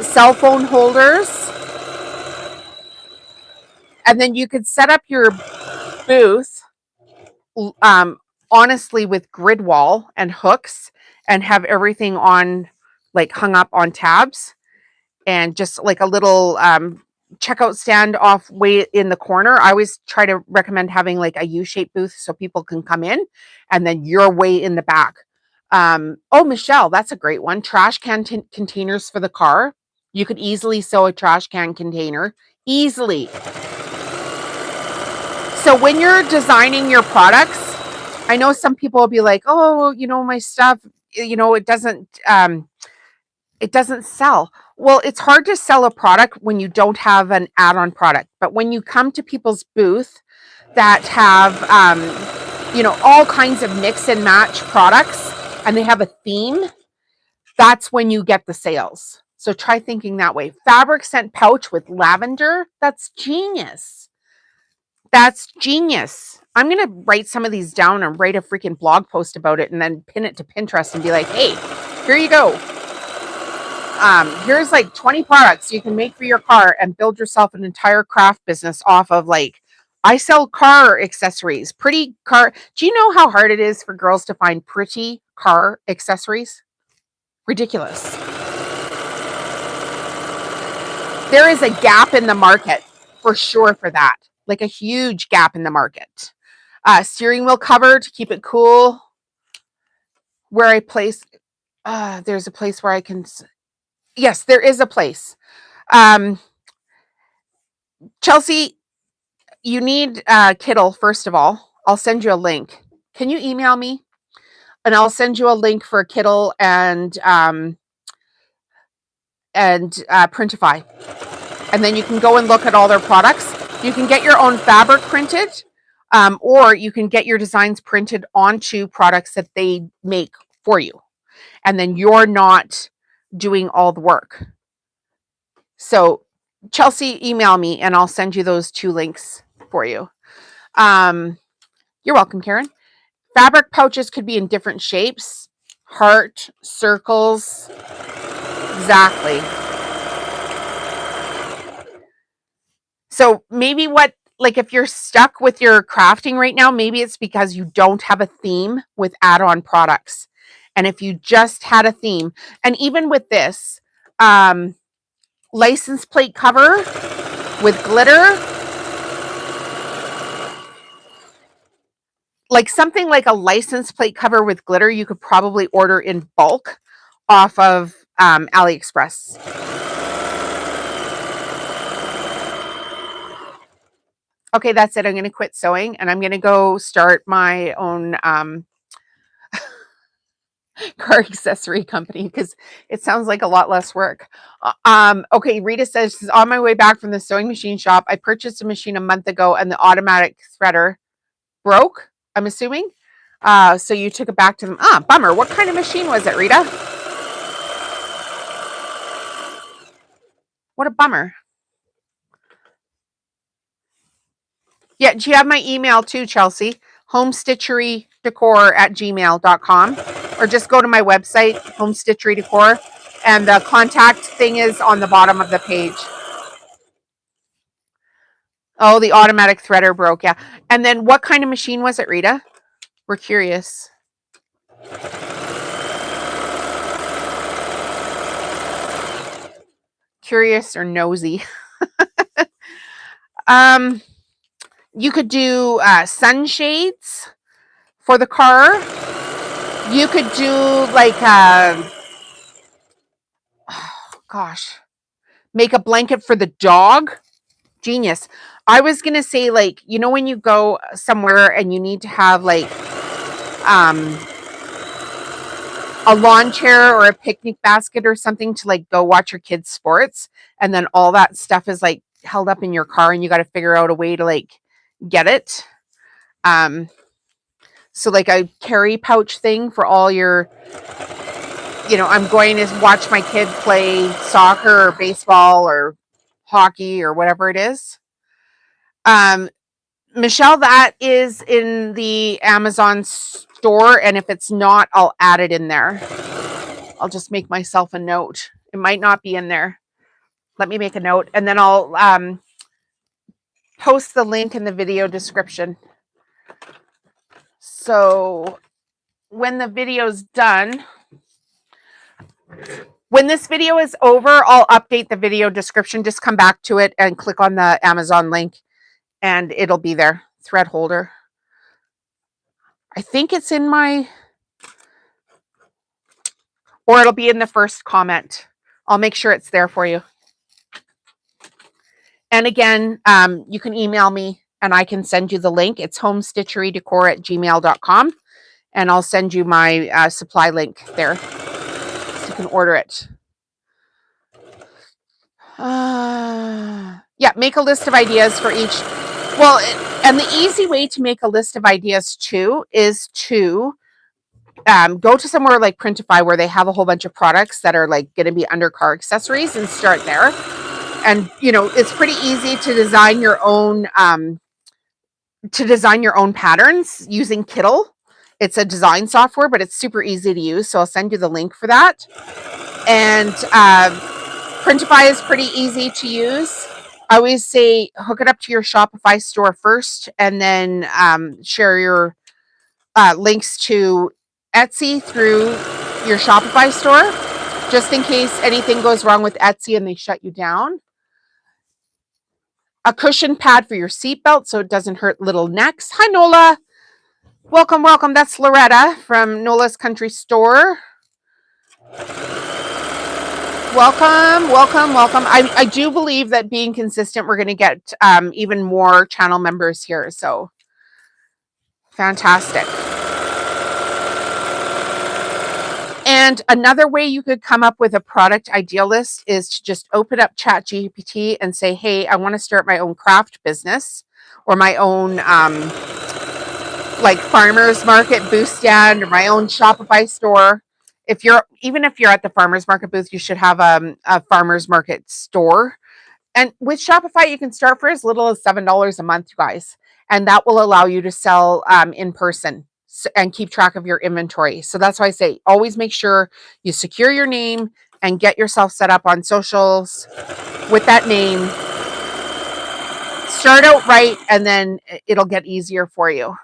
cell phone holders. And then you could set up your booth honestly with grid wall and hooks and have everything on like hung up on tabs, and just like a little checkout stand off way in the corner. I always try to recommend having like a U-shaped booth so people can come in, and then you're way in the back. Oh, Michelle, that's a great one. Trash can containers for the car. You could easily sew a trash can container easily. So when you're designing your products, I know some people will be like, oh, my stuff, it doesn't sell. Well, it's hard to sell a product when you don't have an add-on product. But when you come to people's booth that have, all kinds of mix and match products, and they have a theme, that's when you get the sales. So try thinking that way. Fabric scent pouch with lavender. That's genius. That's genius. I'm going to write some of these down and write a freaking blog post about it and then pin it to Pinterest and be like, hey, here you go. Here's like 20 products you can make for your car and build yourself an entire craft business off of. Like, I sell car accessories, pretty car. Do you know how hard it is for girls to find pretty car accessories? Ridiculous. There is a gap in the market for sure for that. Like a huge gap in the market. Steering wheel cover to keep it cool. Where I place, there's a place where I can, yes, there is a place. Chelsea, you need Kittle, first of all. I'll send you a link. Can you email me? And I'll send you a link for Kittle and Printify. And then you can go and look at all their products. You can get your own fabric printed, or you can get your designs printed onto products that they make for you. And then you're not doing all the work. So Chelsea, email me and I'll send you those 2 links for you. You're welcome, Karen. Fabric pouches could be in different shapes. Heart, circles. Exactly. So maybe if you're stuck with your crafting right now, maybe it's because you don't have a theme with add-on products. And if you just had a theme, and even with this license plate cover with glitter, like something like a license plate cover with glitter, you could probably order in bulk off of AliExpress. Okay, that's it. I'm going to quit sewing and I'm going to go start my own car accessory company because it sounds like a lot less work. Okay, Rita says, she's on my way back from the sewing machine shop. I purchased a machine a month ago and the automatic threader broke, I'm assuming. So you took it back to them. Bummer. What kind of machine was it, Rita? What a bummer. Yeah, do you have my email too, Chelsea? homestitcherydecor@gmail.com, or just go to my website, Homestitchery Decor, and the contact thing is on the bottom of the page. Oh, the automatic threader broke, yeah. And then what kind of machine was it, Rita? We're curious. Curious or nosy. You could do sunshades for the car. You could do like, make a blanket for the dog. Genius. I was going to say, like, you know, when you go somewhere and you need to have like a lawn chair or a picnic basket or something to like go watch your kids' sports, and then all that stuff is like held up in your car and you got to figure out a way to like get it. So like a carry pouch thing for all your, you know, I'm going to watch my kid play soccer or baseball or hockey or whatever it is. Michelle, that is in the Amazon store, and if it's not, I'll add it in there. I'll just make myself a note. It might not be in there. Let me make a note, and then I'll post the link in the video description. So when the video's done, when this video is over, I'll update the video description. Just come back to it and click on the Amazon link and it'll be there. Thread holder. I think it's in my, or it'll be in the first comment. I'll make sure it's there for you. And again, you can email me and I can send you the link. It's homestitcherydecor@gmail.com. And I'll send you my supply link there so you can order it. Yeah, make a list of ideas for each. Well, and the easy way to make a list of ideas too is to go to somewhere like Printify where they have a whole bunch of products that are like going to be under car accessories and start there. And, you know, it's pretty easy to design your own patterns using Kittl. It's a design software, but it's super easy to use. So I'll send you the link for that. And Printify is pretty easy to use. I always say hook it up to your Shopify store first, and then share your links to Etsy through your Shopify store, just in case anything goes wrong with Etsy and they shut you down. A cushion pad for your seatbelt so it doesn't hurt little necks. Hi, Nola. Welcome, welcome. That's Loretta from Nola's Country Store. Welcome, welcome, welcome. I do believe that being consistent, we're going to get even more channel members here. So fantastic. And another way you could come up with a product idea list is to just open up ChatGPT and say, hey, I want to start my own craft business or my own like farmer's market booth stand or my own Shopify store. Even if you're at the farmer's market booth, you should have a farmer's market store. And with Shopify, you can start for as little as $7 a month, you guys. And that will allow you to sell in person and keep track of your inventory. So that's why I say always make sure you secure your name and get yourself set up on socials with that name. Start out right, and then it'll get easier for you.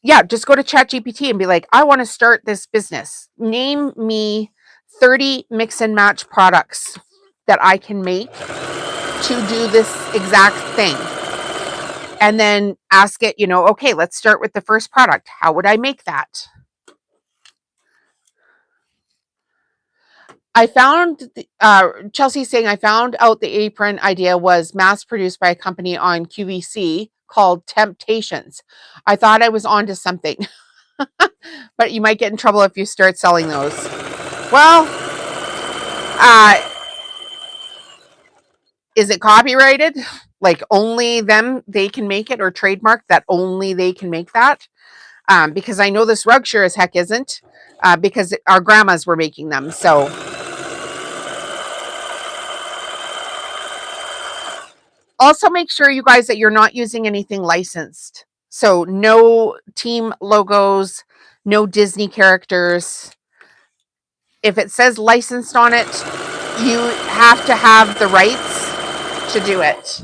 Yeah, just go to ChatGPT and be like, I want to start this business. Name me 30 mix and match products that I can make to do this exact thing. And then ask it, you know, okay, let's start with the first product. How would I make that? I found, Chelsea saying, I found out the apron idea was mass produced by a company on QVC called Temptations. I thought I was onto something, but you might get in trouble if you start selling those. Well, is it copyrighted? like only them, they can make it, or trademark that only they can make that. Because I know this rug sure as heck isn't, because our grandmas were making them. So also make sure, you guys, that you're not using anything licensed. So no team logos, no Disney characters. If it says licensed on it, you have to have the rights to do it.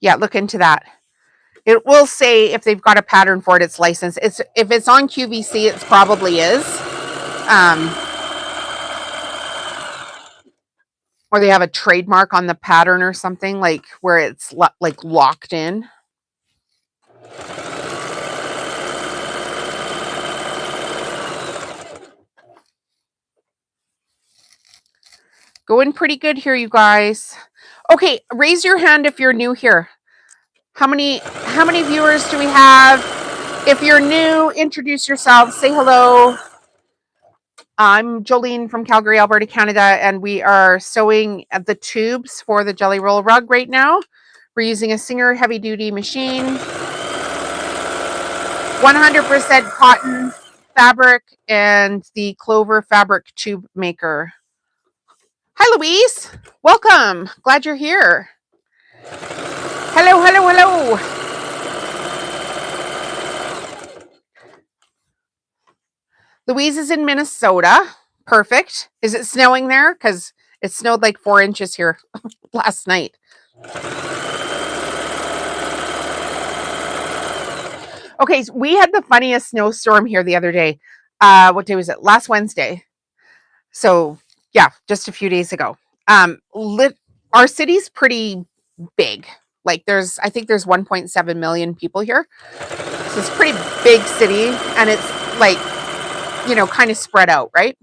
Yeah, look into that. It will say if they've got a pattern for it, it's licensed. If it's on QVC, it probably is. Or they have a trademark on the pattern or something, like where it's like locked in. Going pretty good here, you guys. Okay, raise your hand if you're new here. How many viewers do we have? If you're new, introduce yourself, say hello. I'm Jolene from Calgary, Alberta, Canada, and we are sewing at the tubes for the Jelly Roll rug right now. We're using a Singer heavy duty machine, 100% cotton fabric, and the Clover fabric tube maker. Hi, Louise. Welcome. Glad you're here. Hello, hello, hello. Louise is in Minnesota. Perfect. Is it snowing there? Because it snowed like 4 inches here last night. Okay, so we had the funniest snowstorm here the other day. What day was it? Last Wednesday. So yeah, just a few days ago. Our city's pretty big. Like I think there's 1.7 million people here. So it's a pretty big city, and it's like, kind of spread out, right?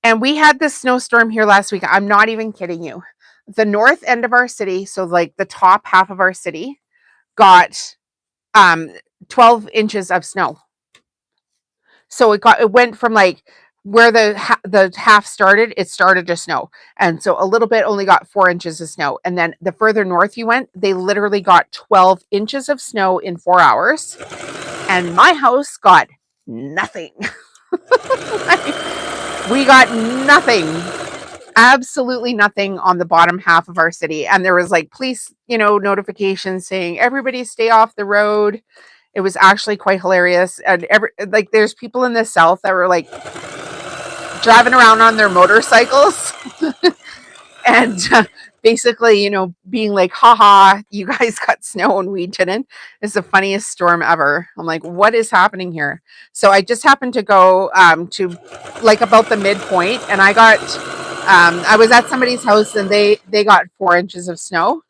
And we had this snowstorm here last week. I'm not even kidding you. The north end of our city, so like the top half of our city, got 12 inches of snow. So it went from like where the half started, it started to snow. And so a little bit only got 4 inches of snow. And then the further north you went, they literally got 12 inches of snow in 4 hours. And my house got nothing. We got nothing. Absolutely nothing on the bottom half of our city. And there was like police, notifications saying everybody stay off the road. It was actually quite hilarious. And there's people in the south that were like driving around on their motorcycles and basically, being like, haha, you guys got snow and we didn't. It's the funniest storm ever. I'm like, what is happening here? So I just happened to go to like about the midpoint, and I was at somebody's house, and they got 4 inches of snow,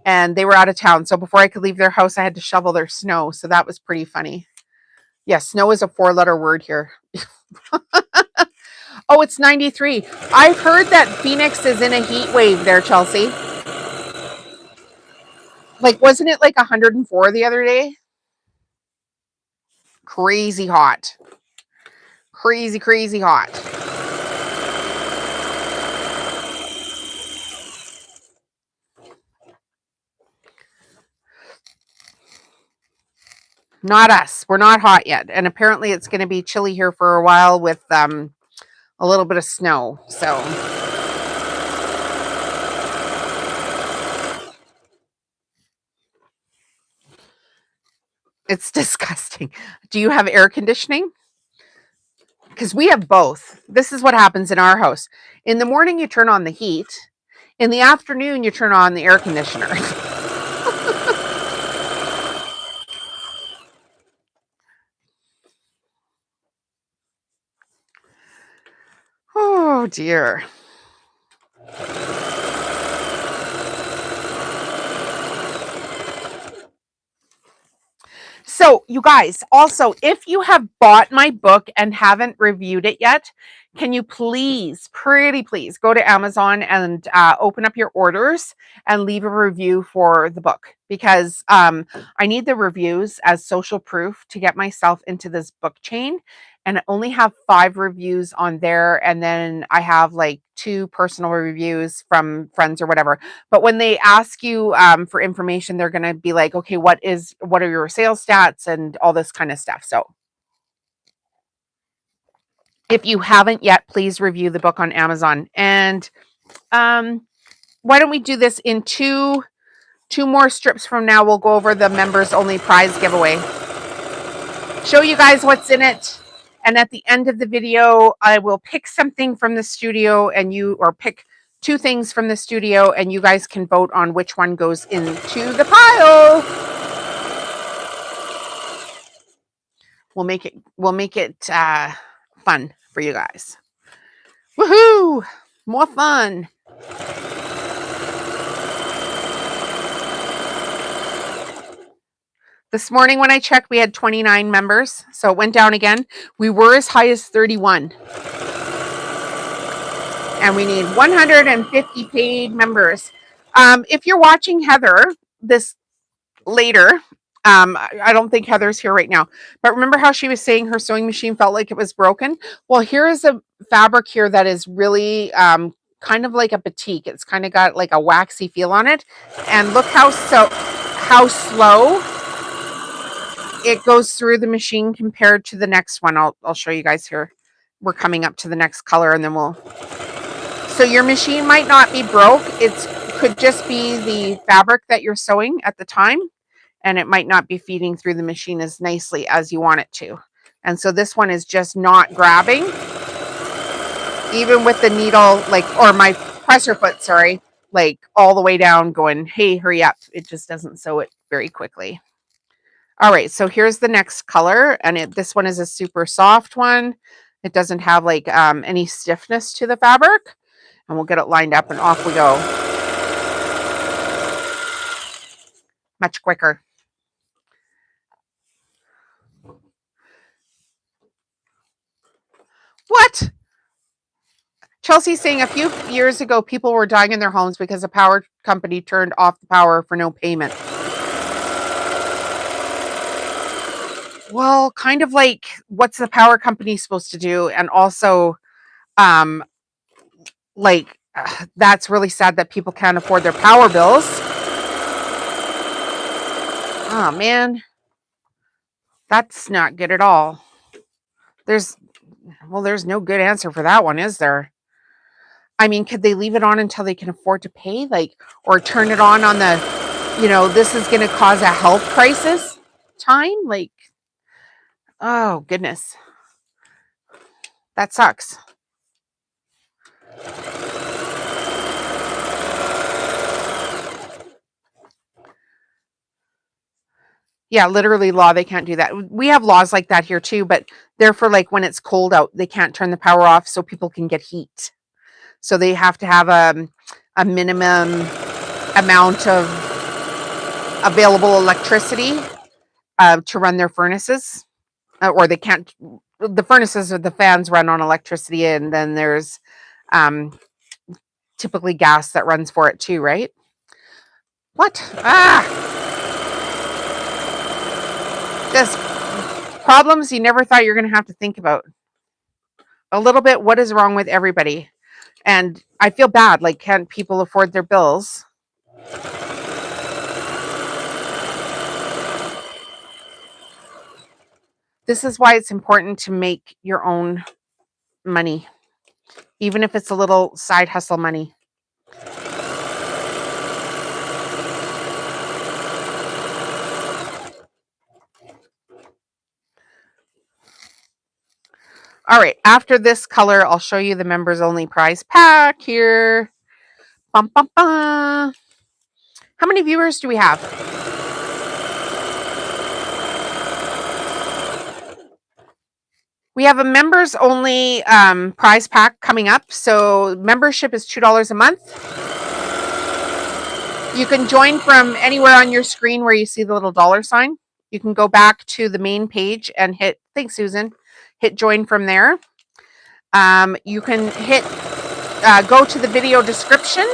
and they were out of town. So before I could leave their house, I had to shovel their snow. So that was pretty funny. Yeah, snow is a 4-letter word here. Oh, it's 93. I've heard that Phoenix is in a heat wave there, Chelsea. Like, wasn't it like 104 the other day? Crazy hot. Crazy, crazy hot. Not us. We're not hot yet. And apparently it's going to be chilly here for a while with a little bit of snow. So it's disgusting. Do you have air conditioning? Because we have both. This is what happens in our house. In the morning, you turn on the heat. In the afternoon, you turn on the air conditioner. Oh, dear. So you guys, also, if you have bought my book and haven't reviewed it yet, can you please, pretty please, go to Amazon and open up your orders and leave a review for the book, because I need the reviews as social proof to get myself into this book chain. And I only have 5 reviews on there. And then I have like 2 personal reviews from friends or whatever. But when they ask you for information, they're going to be like, okay, what are your sales stats and all this kind of stuff. So if you haven't yet, please review the book on Amazon. And why don't we do this in two more strips from now? We'll go over the members only prize giveaway, show you guys what's in it. And at the end of the video, I will pick something from the studio or pick 2 things from the studio, and you guys can vote on which one goes into the pile. We'll make it fun for you guys. Woohoo! More fun. This morning when I checked, we had 29 members, so it went down again. We were as high as 31. And we need 150 paid members. If you're watching Heather this later, I don't think Heather's here right now, but remember how she was saying her sewing machine felt like it was broken? Well, here is a fabric here that is really kind of like a batik. It's kind of got like a waxy feel on it. And look how slow it goes through the machine compared to the next one. I'll show you guys here. We're coming up to the next color, and then so your machine might not be broke. It could just be the fabric that you're sewing at the time, and it might not be feeding through the machine as nicely as you want it to. And so this one is just not grabbing, even with the needle, or my presser foot, sorry, like all the way down going, hey, hurry up. It just doesn't sew it very quickly. All right, so here's the next color, and this one is a super soft one. It doesn't have like any stiffness to the fabric, and we'll get it lined up and off we go. Much quicker. What? Chelsea's saying a few years ago, people were dying in their homes because the power company turned off the power for no payment. Well, kind of like, what's the power company supposed to do? And also, that's really sad that people can't afford their power bills. Oh, man. That's not good at all. There's no good answer for that one, is there? I mean, could they leave it on until they can afford to pay? Or turn it on the, this is going to cause a health crisis time? Oh, goodness. That sucks. Yeah, literally law, they can't do that. We have laws like that here too, but they're for when it's cold out, they can't turn the power off so people can get heat. So they have to have a minimum amount of available electricity to run their furnaces, or they can't. The furnaces or the fans run on electricity, and then there's typically gas that runs for it too, right? What? Just problems you never thought you're going to have to think about. A little bit, what is wrong with everybody? And I feel bad. Can't people afford their bills? This is why it's important to make your own money, even if it's a little side hustle money. All right, after this color, I'll show you the members only prize pack here. Bum, bum, bum. How many viewers do we have? We have a members only prize pack coming up. So membership is $2 a month. You can join from anywhere on your screen where you see the little dollar sign. You can go back to the main page and hit, thanks Susan, hit join from there. You can hit, go to the video description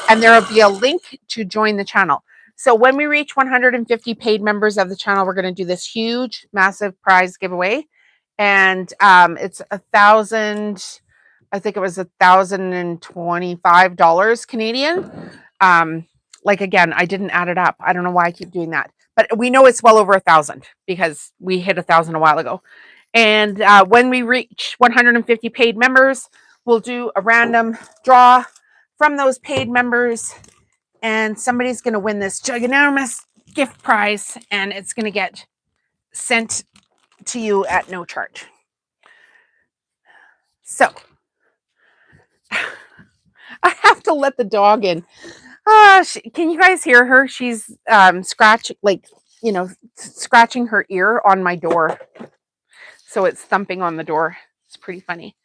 and there will be a link to join the channel. So when we reach 150 paid members of the channel, we're going to do this huge, massive prize giveaway. And it's $1,000, I think it was $1,025 Canadian. Like again, I didn't add it up. I don't know why I keep doing that, but we know it's well over 1,000 because we hit 1,000 a while ago. And when we reach 150 paid members, we'll do a random draw from those paid members, and somebody's going to win this ginormous gift prize, and it's going to get sent to you at no charge. So I have to let the dog in. Can you guys hear her? She's scratching her ear on my door. So it's thumping on the door. It's pretty funny.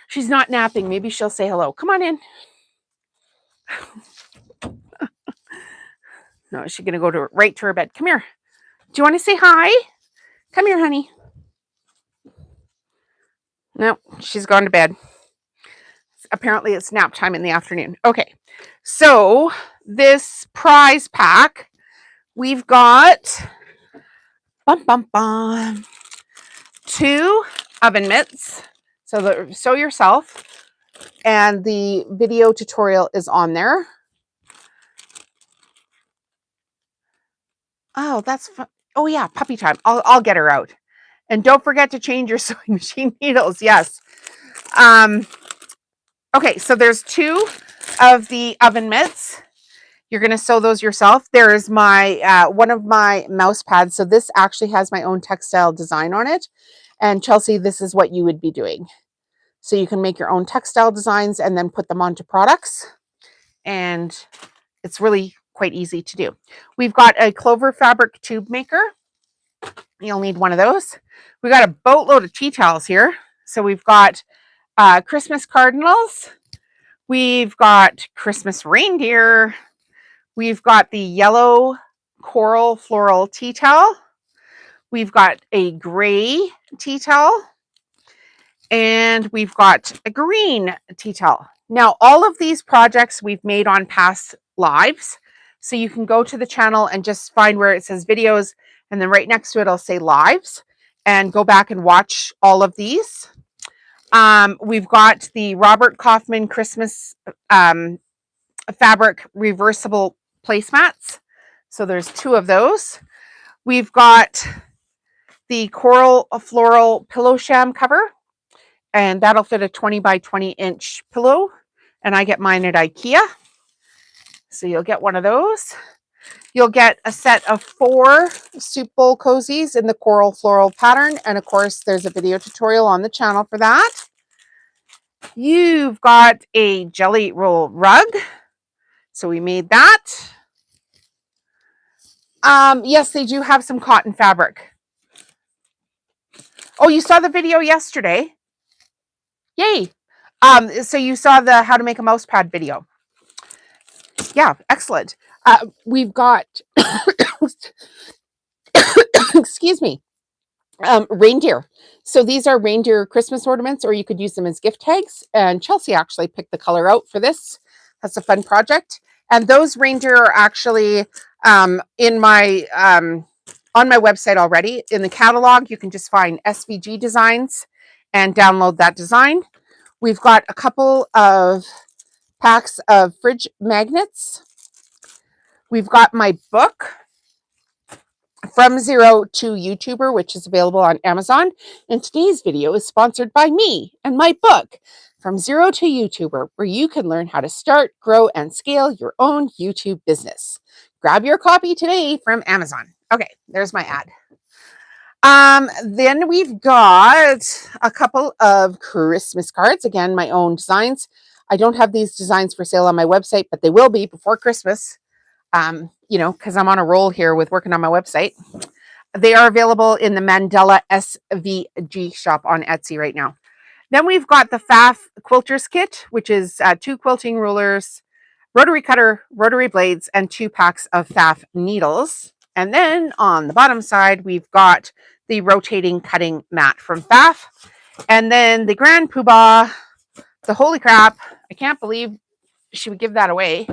She's not napping. Maybe she'll say hello. Come on in. No, she's going to go right to her bed. Come here. Do you want to say hi? Come here, honey. No, she's gone to bed. Apparently it's nap time in the afternoon. Okay, so this prize pack, we've got 2 oven mitts. So the sew yourself, and the video tutorial is on there. Oh, that's fun. Oh yeah, puppy time. I'll get her out. And don't forget to change your sewing machine needles. Yes. Okay, so there's 2 of the oven mitts. You're going to sew those yourself. There's my one of my mouse pads. So this actually has my own textile design on it. And Chelsea, this is what you would be doing. So you can make your own textile designs and then put them onto products. And it's really quite easy to do. We've got a clover fabric tube maker. You'll need one of those. We got a boatload of tea towels here. So we've got Christmas cardinals. We've got Christmas reindeer. We've got the yellow coral floral tea towel. We've got a gray tea towel. And we've got a green tea towel. Now, all of these projects we've made on past lives. So you can go to the channel and just find where it says videos, and then right next to it, it'll say lives, and go back and watch all of these. We've got the Robert Kaufman Christmas fabric reversible placemats. So there's 2 of those. We've got the coral floral pillow sham cover, and that'll fit a 20 by 20 inch pillow. And I get mine at IKEA. So you'll get one of those. You'll get a set of 4 soup bowl cozies in the coral floral pattern. And of course, there's a video tutorial on the channel for that. You've got a jelly roll rug. So we made that. Yes, they do have some cotton fabric. Oh, you saw the video yesterday. Yay. So you saw the how to make a mouse pad video. Yeah, excellent. We've got, excuse me, reindeer. So these are reindeer Christmas ornaments, or you could use them as gift tags. And Chelsea actually picked the color out for this. That's a fun project. And those reindeer are actually in my on my website already. In the catalog, you can just find SVG designs and download that design. We've got a couple of packs of fridge magnets. We've got my book, From Zero to YouTuber, which is available on Amazon. And today's video is sponsored by me and my book, From Zero to YouTuber, where you can learn how to start, grow, and scale your own YouTube business. Grab your copy today from Amazon. Okay, there's my ad. Then we've got a couple of Christmas cards. Again, my own designs. I don't have these designs for sale on my website, but they will be before Christmas. You know, because I'm on a roll here with working on my website. They are available in the Mandela SVG shop on Etsy right now. Then we've got the FAF Quilters Kit, which is 2 quilting rulers, rotary cutter, rotary blades, and 2 packs of FAF needles. And then on the bottom side, we've got the rotating cutting mat from Pfaff. And then the grand poobah, the holy crap, I can't believe she would give that away,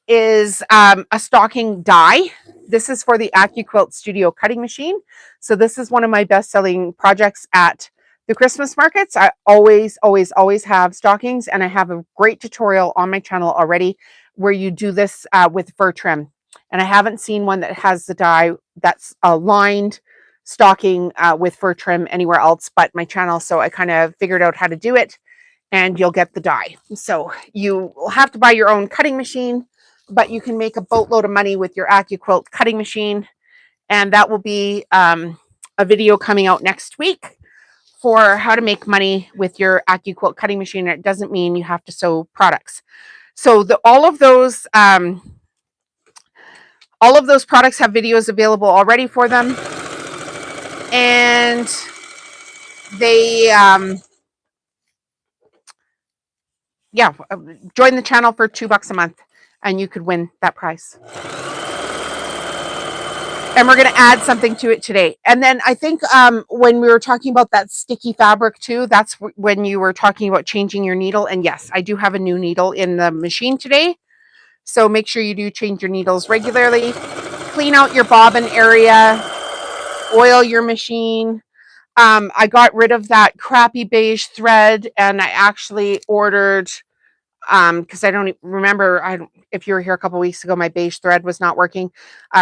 is a stocking die. This is for the AccuQuilt Studio cutting machine. So this is one of my best-selling projects at the Christmas markets. I always have stockings, and I have a great tutorial on my channel already where you do this with fur trim. And I haven't seen one that has the die that's a lined stocking with fur trim anywhere else but my channel. So I kind of figured out how to do it, and you'll get the die. So you will have to buy your own cutting machine, but you can make a boatload of money with your AccuQuilt cutting machine. And that will be a video coming out next week for how to make money with your AccuQuilt cutting machine. It doesn't mean you have to sew products. So all of those products have videos available already for them. And they, join the channel for $2 a month and you could win that prize. And we're going to add something to it today. And then I think when we were talking about that sticky fabric too, that's when you were talking about changing your needle. And yes, I do have a new needle in the machine today. So make sure you do change your needles regularly. Clean out your bobbin area. Oil your machine. I got rid of that crappy beige thread, and I actually ordered, because I don't remember, if you were here a couple weeks ago, my beige thread was not working.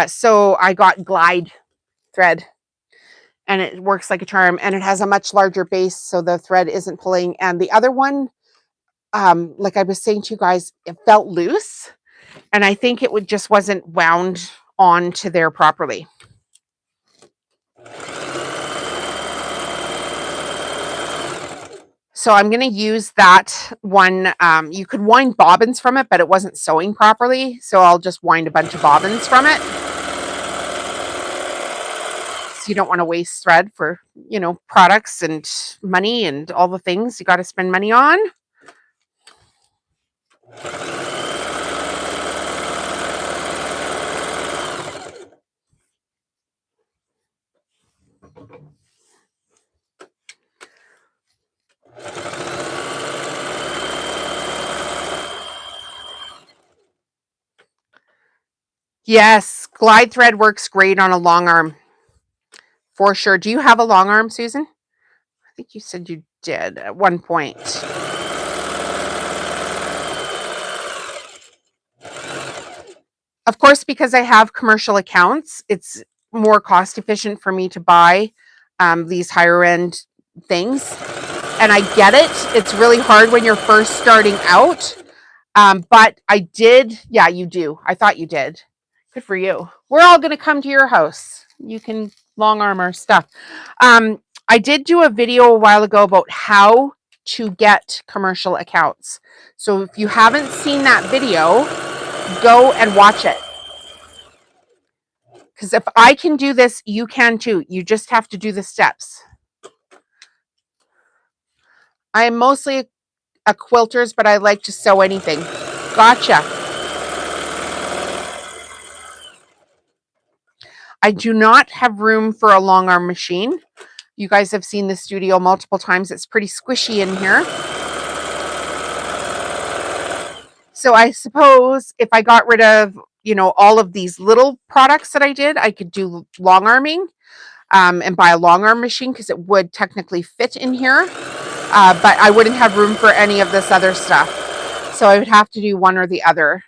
So I got Glide thread, and it works like a charm, and it has a much larger base, so the thread isn't pulling. And the other one, like I was saying to you guys, it felt loose, and I think it just wasn't wound onto there properly. So I'm going to use that one. You could wind bobbins from it, but it wasn't sewing properly. So I'll just wind a bunch of bobbins from it. So you don't want to waste thread for, products and money and all the things you got to spend money on. Yes, Glide thread works great on a long arm. For sure. Do you have a long arm, Susan? I think you said you did at one point. Of course, because I have commercial accounts, it's more cost efficient for me to buy these higher end things. And I get it. It's really hard when you're first starting out. But I did. Yeah, you do. I thought you did. Good for you. We're all going to come to your house. You can long arm our stuff. I did do a video a while ago about how to get commercial accounts. So if you haven't seen that video, go and watch it. Because if I can do this, you can too. You just have to do the steps. I am mostly a quilters, but I like to sew anything. Gotcha. I do not have room for a long arm machine. You guys have seen the studio multiple times. It's pretty squishy in here. So I suppose if I got rid of, all of these little products that I did, I could do long arming and buy a long arm machine because it would technically fit in here. But I wouldn't have room for any of this other stuff. So I would have to do one or the other.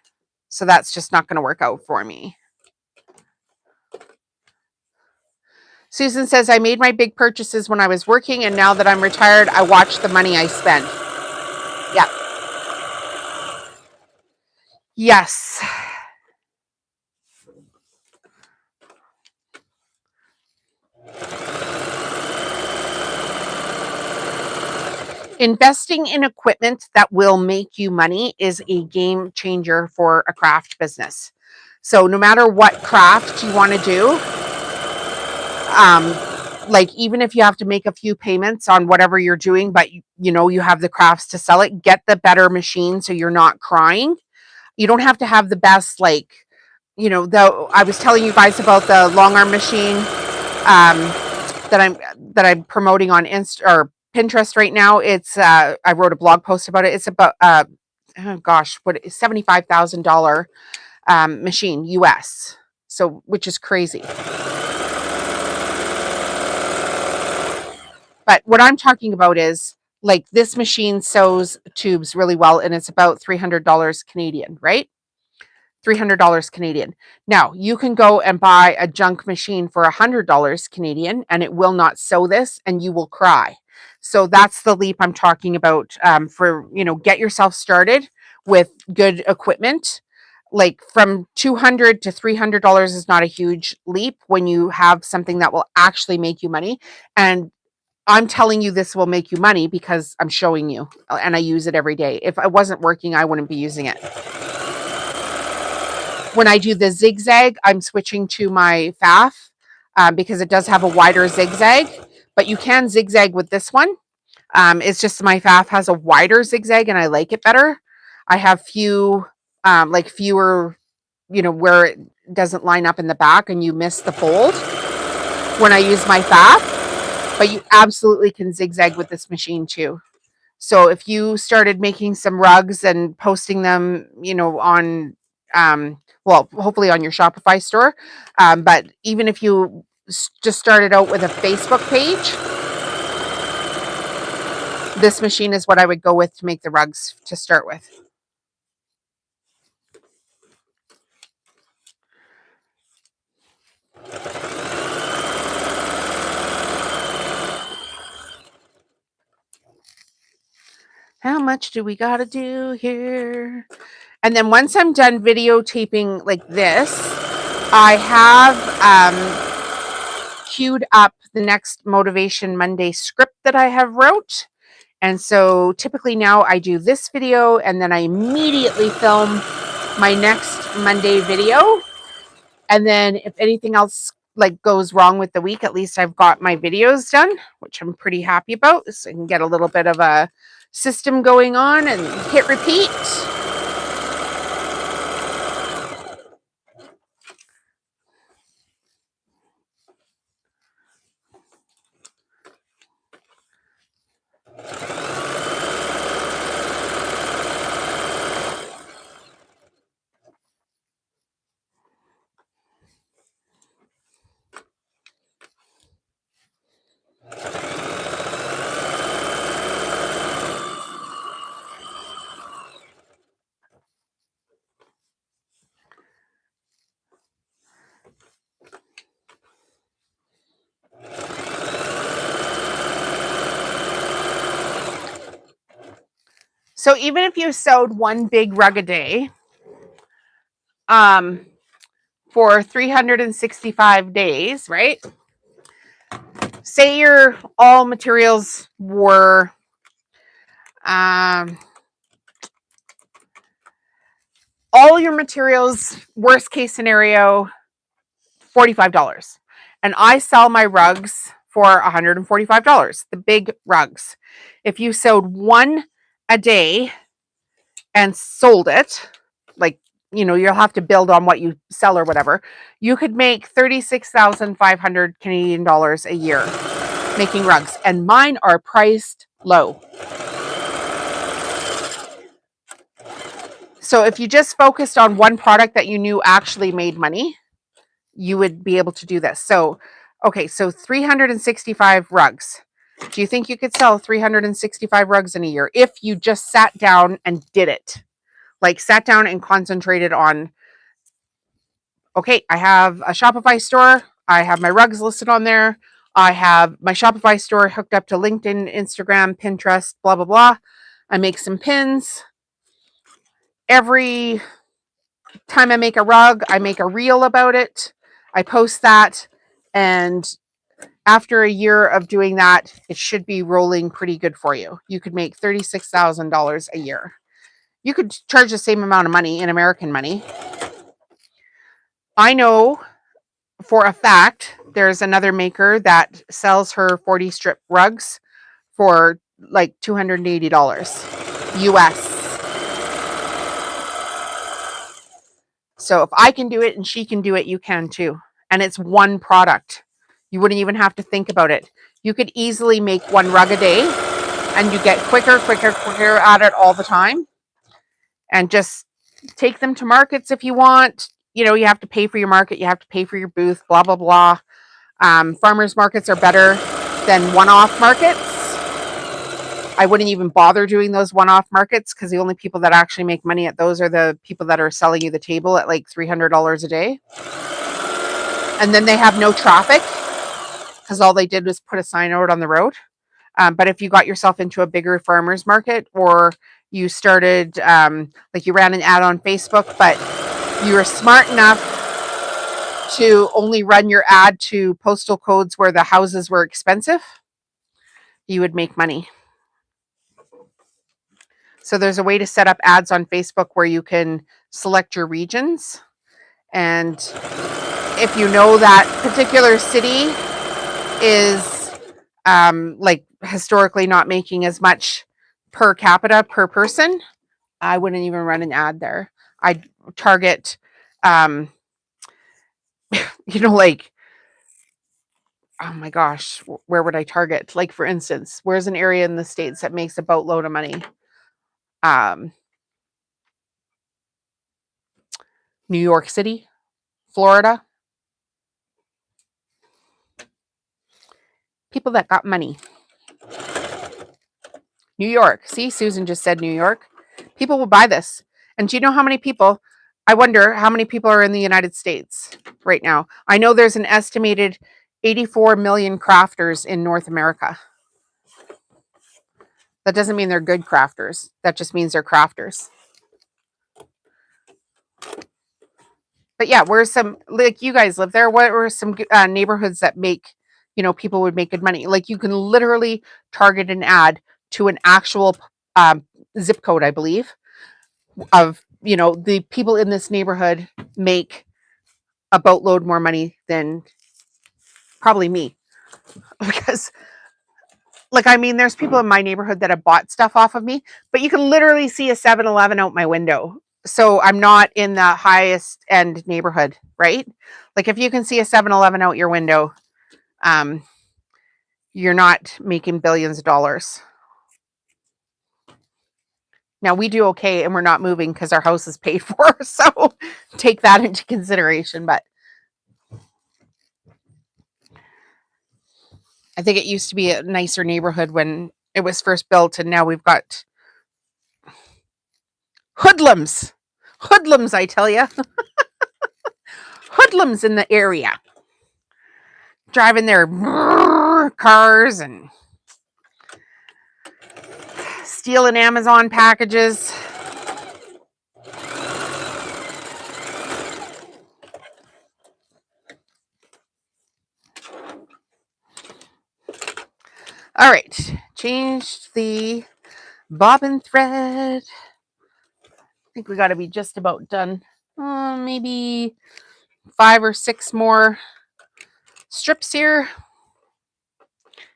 So that's just not going to work out for me. Susan says, I made my big purchases when I was working, and now that I'm retired, I watch the money I spend. Yeah. Yes. Investing in equipment that will make you money is a game changer for a craft business. So no matter what craft you want to do, like even if you have to make a few payments on whatever you're doing, but you have the crafts to sell it, get the better machine so you're not crying. You don't have to have the best you know, though I was telling you guys about the long arm machine um, that I'm promoting on Insta or Pinterest right now. It's I wrote a blog post about it. It's about oh gosh, what is $75,000 machine US. So which is crazy. But what I'm talking about is like this machine sews tubes really well, and it's about $300 Canadian, right? $300 Canadian. Now, you can go and buy a junk machine for $100 Canadian and it will not sew this and you will cry. So that's the leap I'm talking about for, you know, get yourself started with good equipment. Like from $200 to $300 is not a huge leap when you have something that will actually make you money. And I'm telling you this will make you money because I'm showing you and I use it every day. If I wasn't working, I wouldn't be using it. When I do the zigzag, I'm switching to my FAF because it does have a wider zigzag, but you can zigzag with this one. It's just my FAF has a wider zigzag and I like it better. I have fewer, you know, where it doesn't line up in the back and you miss the fold when I use my FAF, but you absolutely can zigzag with this machine too. So if you started making some rugs and posting them, you know, on, well, hopefully on your Shopify store, but even if you just started out with a Facebook page, this machine is what I would go with to make the rugs to start with. How much do we got to do here? And then once I'm done videotaping like this, I have queued up the next Motivation Monday script that I have wrote. And so typically now I do this video and then I immediately film my next Monday video. And then if anything else like goes wrong with the week, at least I've got my videos done, which I'm pretty happy about. So I can get a little bit of a system going on and hit repeat. So even if you sewed one big rug a day, for 365 days, right? Say your all materials were all your materials, worst case scenario, $45. And I sell my rugs for $145, the big rugs. If you sewed one a day and sold it, like, you know, you'll have to build on what you sell or whatever, you could make 36,500 Canadian dollars a year making rugs. And mine are priced low. So if you just focused on one product that you knew actually made money, you would be able to do this. So, okay, so 365 rugs. Do you think you could sell 365 rugs in a year if you just sat down and did it? Like sat down and concentrated on, okay, I have a Shopify store. I have my rugs listed on there. I have my Shopify store hooked up to LinkedIn, Instagram, Pinterest, blah, blah, blah. I make some pins. Every time I make a rug, I make a reel about it. I post that. And after a year of doing that, it should be rolling pretty good for you. You could make $36,000 a year. You could charge the same amount of money in American money. I know for a fact there's another maker that sells her 40 strip rugs for like $280 US. So if I can do it and she can do it, you can too. And it's one product. You wouldn't even have to think about it. You could easily make one rug a day and you get quicker at it all the time. And just take them to markets if you want. You know, you have to pay for your market, you have to pay for your booth, blah, blah, blah. Farmers markets are better than one-off markets. I wouldn't even bother doing those one-off markets because the only people that actually make money at those are the people that are selling you the table at like $300 a day. And then they have no traffic because all they did was put a sign out on the road. But if you got yourself into a bigger farmers market, or you started, like you ran an ad on Facebook, but you were smart enough to only run your ad to postal codes where the houses were expensive, you would make money. So there's a way to set up ads on Facebook where you can select your regions. And if you know that particular city is like historically not making as much per capita per person, I wouldn't even run an ad there. I'd target, like, oh my gosh, where would I target? Like, for instance, where's an area in the States that makes a boatload of money? New York City, Florida. People that got money. New York. See, Susan just said New York. People will buy this. And do you know how many people? I wonder how many people are in the United States right now. I know there's an estimated 84 million crafters in North America. That doesn't mean they're good crafters. That just means they're crafters. But yeah, where's some, like you guys live there? What were some neighborhoods that make, people would make good money? Like you can literally target an ad to an actual zip code, I believe, of, the people in this neighborhood make a boatload more money than probably me. Because, like, I mean, there's people in my neighborhood that have bought stuff off of me, but you can literally see a 7-Eleven out my window. So I'm not in the highest end neighborhood, right? Like if you can see a 7-Eleven out your window, you're not making billions of dollars. Now we do okay and we're not moving because our house is paid for. So take that into consideration. But I think it used to be a nicer neighborhood when it was first built, and now we've got hoodlums. Hoodlums, I tell you. Hoodlums in the area. Driving their cars and stealing Amazon packages. All right, changed the bobbin thread. I think we got to be just about done. Maybe 5 or 6 more strips here.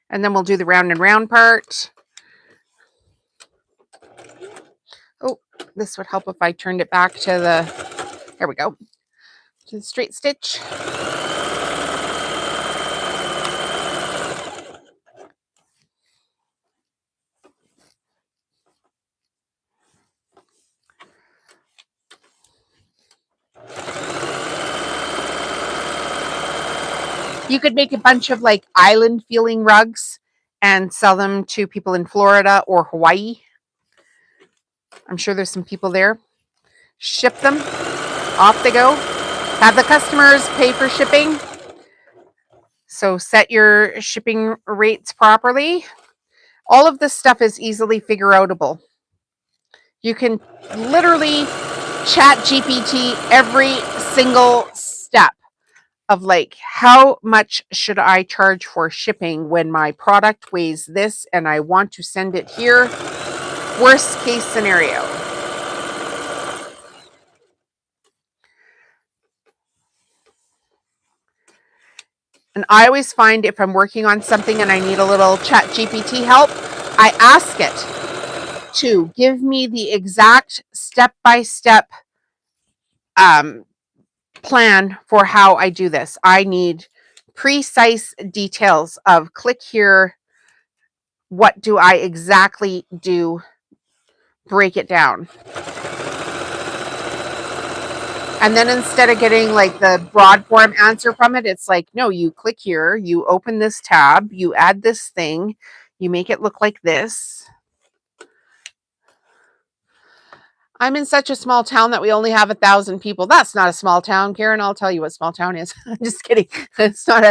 And then we'll do the round and round part. Oh, this would help if I turned it back to the, here we go, to the straight stitch. You could make a bunch of like island feeling rugs and sell them to people in Florida or Hawaii. I'm sure there's some people there. Ship them. Off they go. Have the customers pay for shipping. So set your shipping rates properly. All of this stuff is easily figure outable. You can literally chat GPT every single step of like, how much should I charge for shipping when my product weighs this and I want to send it here? Worst case scenario. And I always find if I'm working on something and I need a little chat GPT help, I ask it to give me the exact step-by-step plan for how I do this. I need precise details of click here. What do I exactly do? Break it down. And then instead of getting like the broad form answer from it, it's like, no, you click here, you open this tab, you add this thing, you make it look like this. I'm in such a small town that we only have 1,000 people. That's not a small town, Karen. I'll tell you what small town is. I'm just kidding. It's not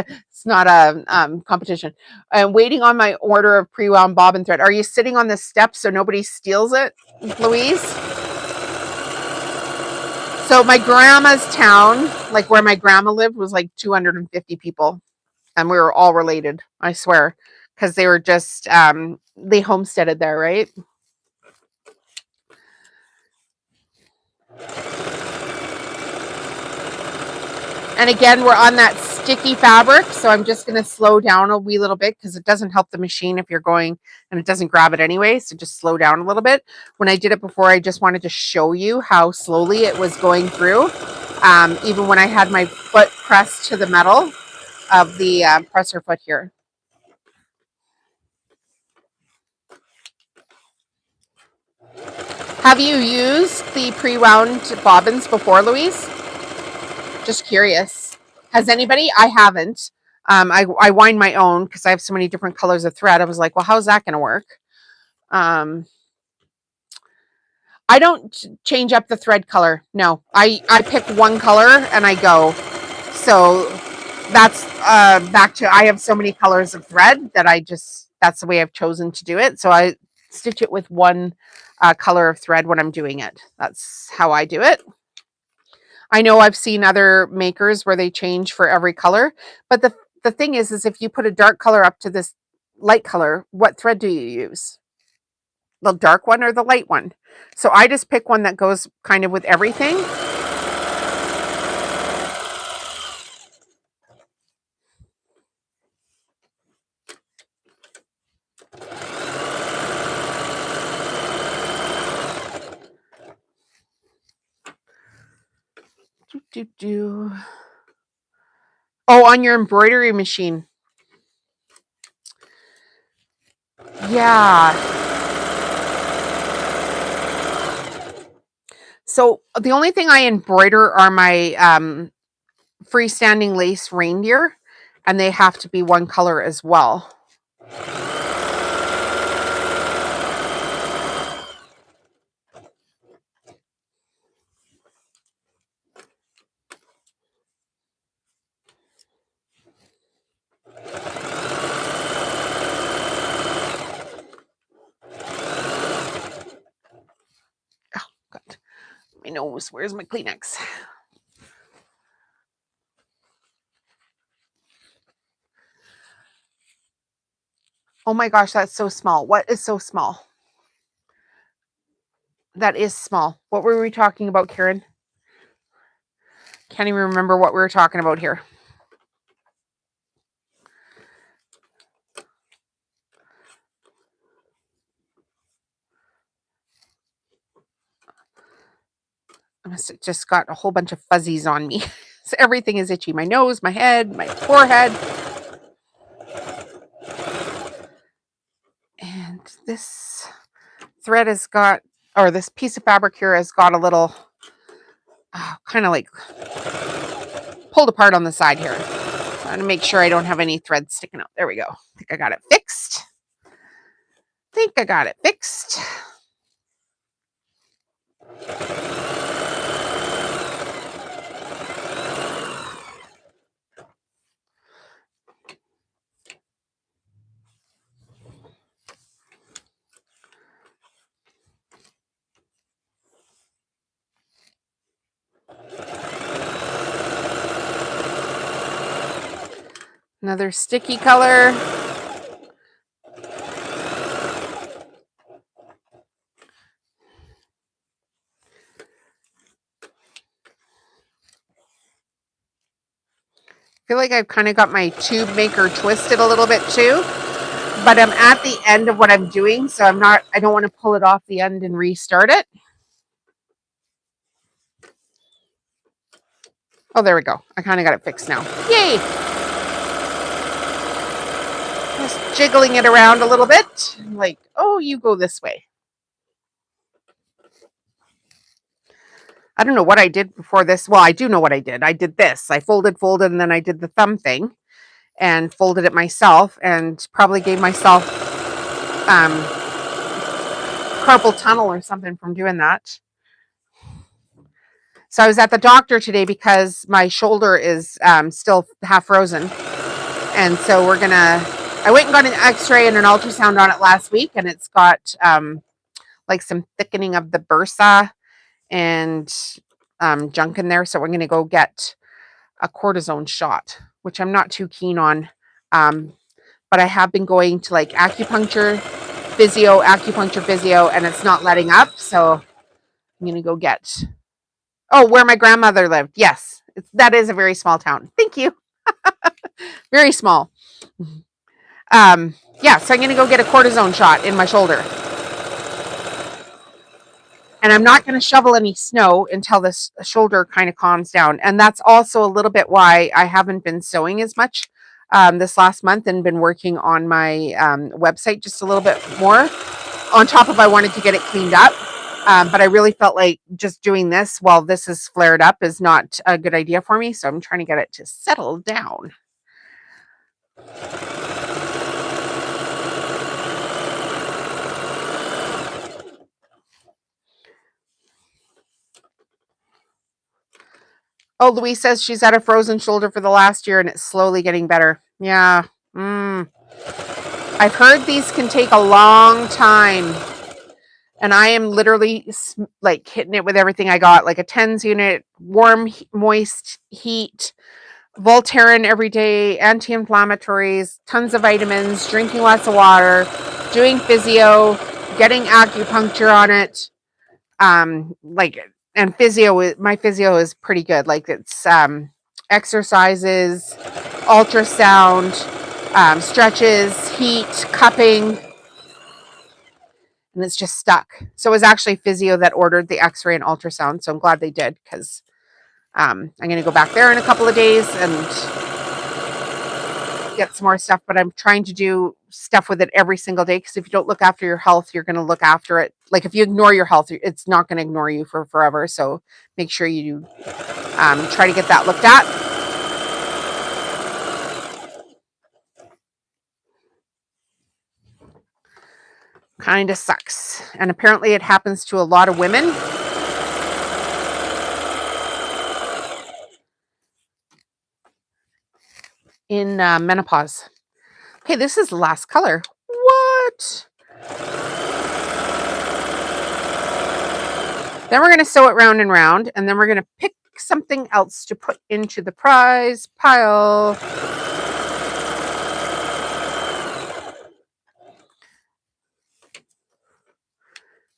a competition. I'm waiting on my order of pre-wound bobbin thread. Are you sitting on the steps so nobody steals it, Louise? So my grandma's town, like where my grandma lived, was like 250 people, and we were all related. I swear, because they were just they homesteaded there, right? And again, we're on that sticky fabric, so I'm just going to slow down a wee little bit because it doesn't help the machine if you're going and it doesn't grab it anyway, so just slow down a little bit. When I did it before, I just wanted to show you how slowly it was going through, even when I had my foot pressed to the metal of the presser foot here. Have you used the pre-wound bobbins before, Louise? Just curious. Has anybody? I haven't. I wind my own because I have so many different colors of thread. I was like, well, how's that going to work? I don't change up the thread color. No, I pick one color and I go. So that's back to, I have so many colors of thread that that's the way I've chosen to do it. So I stitch it with one color of thread when I'm doing it. That's how I do it. I know I've seen other makers where they change for every color, but the thing is if you put a dark color up to this light color, what thread do you use? The dark one or the light one? So I just pick one that goes kind of with everything. Oh, on your embroidery machine. Yeah. So the only thing I embroider are my freestanding lace reindeer, and they have to be one color as well. Oh, God. My nose. Where's my Kleenex? Oh my gosh, that's so small. What is so small? That is small. What were we talking about, Karen? Can't even remember what we were talking about here. I must have just got a whole bunch of fuzzies on me. So everything is itchy. My nose, my head, my forehead. And this thread has got, or this piece of fabric here has got a little kind of like pulled apart on the side here. I'm going to make sure I don't have any threads sticking out. There we go. I think I got it fixed. Another sticky color. I feel like I've kind of got my tube maker twisted a little bit too, but I'm at the end of what I'm doing, so I don't want to pull it off the end and restart it. Oh, there we go. I kind of got it fixed now. Yay! Just jiggling it around a little bit. Like, oh, you go this way. I don't know what I did before this. Well, I do know what I did. I did this. I folded, and then I did the thumb thing and folded it myself and probably gave myself carpal tunnel or something from doing that. So I was at the doctor today because my shoulder is still half frozen. And so I went and got an x-ray and an ultrasound on it last week, and it's got like some thickening of the bursa and junk in there. So we're going to go get a cortisone shot, which I'm not too keen on. But I have been going to like acupuncture physio, and it's not letting up. So I'm going to go get, where my grandmother lived. Yes, that is a very small town. Thank you. Very small. Yeah, so I'm going to go get a cortisone shot in my shoulder. And I'm not going to shovel any snow until this shoulder kind of calms down. And that's also a little bit why I haven't been sewing as much this last month and been working on my website just a little bit more. On top of I wanted to get it cleaned up. But I really felt like just doing this while this is flared up is not a good idea for me. So I'm trying to get it to settle down. Oh, Louise says she's had a frozen shoulder for the last year and it's slowly getting better. Yeah. I've heard these can take a long time. And I am literally like hitting it with everything I got, like a TENS unit, warm, moist, heat, Voltaren every day, anti-inflammatories, tons of vitamins, drinking lots of water, doing physio, getting acupuncture on it. And my physio is pretty good. Like it's exercises, ultrasound, stretches, heat, cupping, and it's just stuck. So it was actually physio that ordered the x-ray and ultrasound. So I'm glad they did, because I'm going to go back there in a couple of days and get some more stuff. But I'm trying to do stuff with it every single day, because if you don't look after your health, you're going to look after it. Like if you ignore your health, it's not going to ignore you for forever. So make sure you try to get that looked at. Kind of sucks. And apparently it happens to a lot of women. In menopause. Okay, this is the last color. What? Then we're going to sew it round and round, and then we're going to pick something else to put into the prize pile.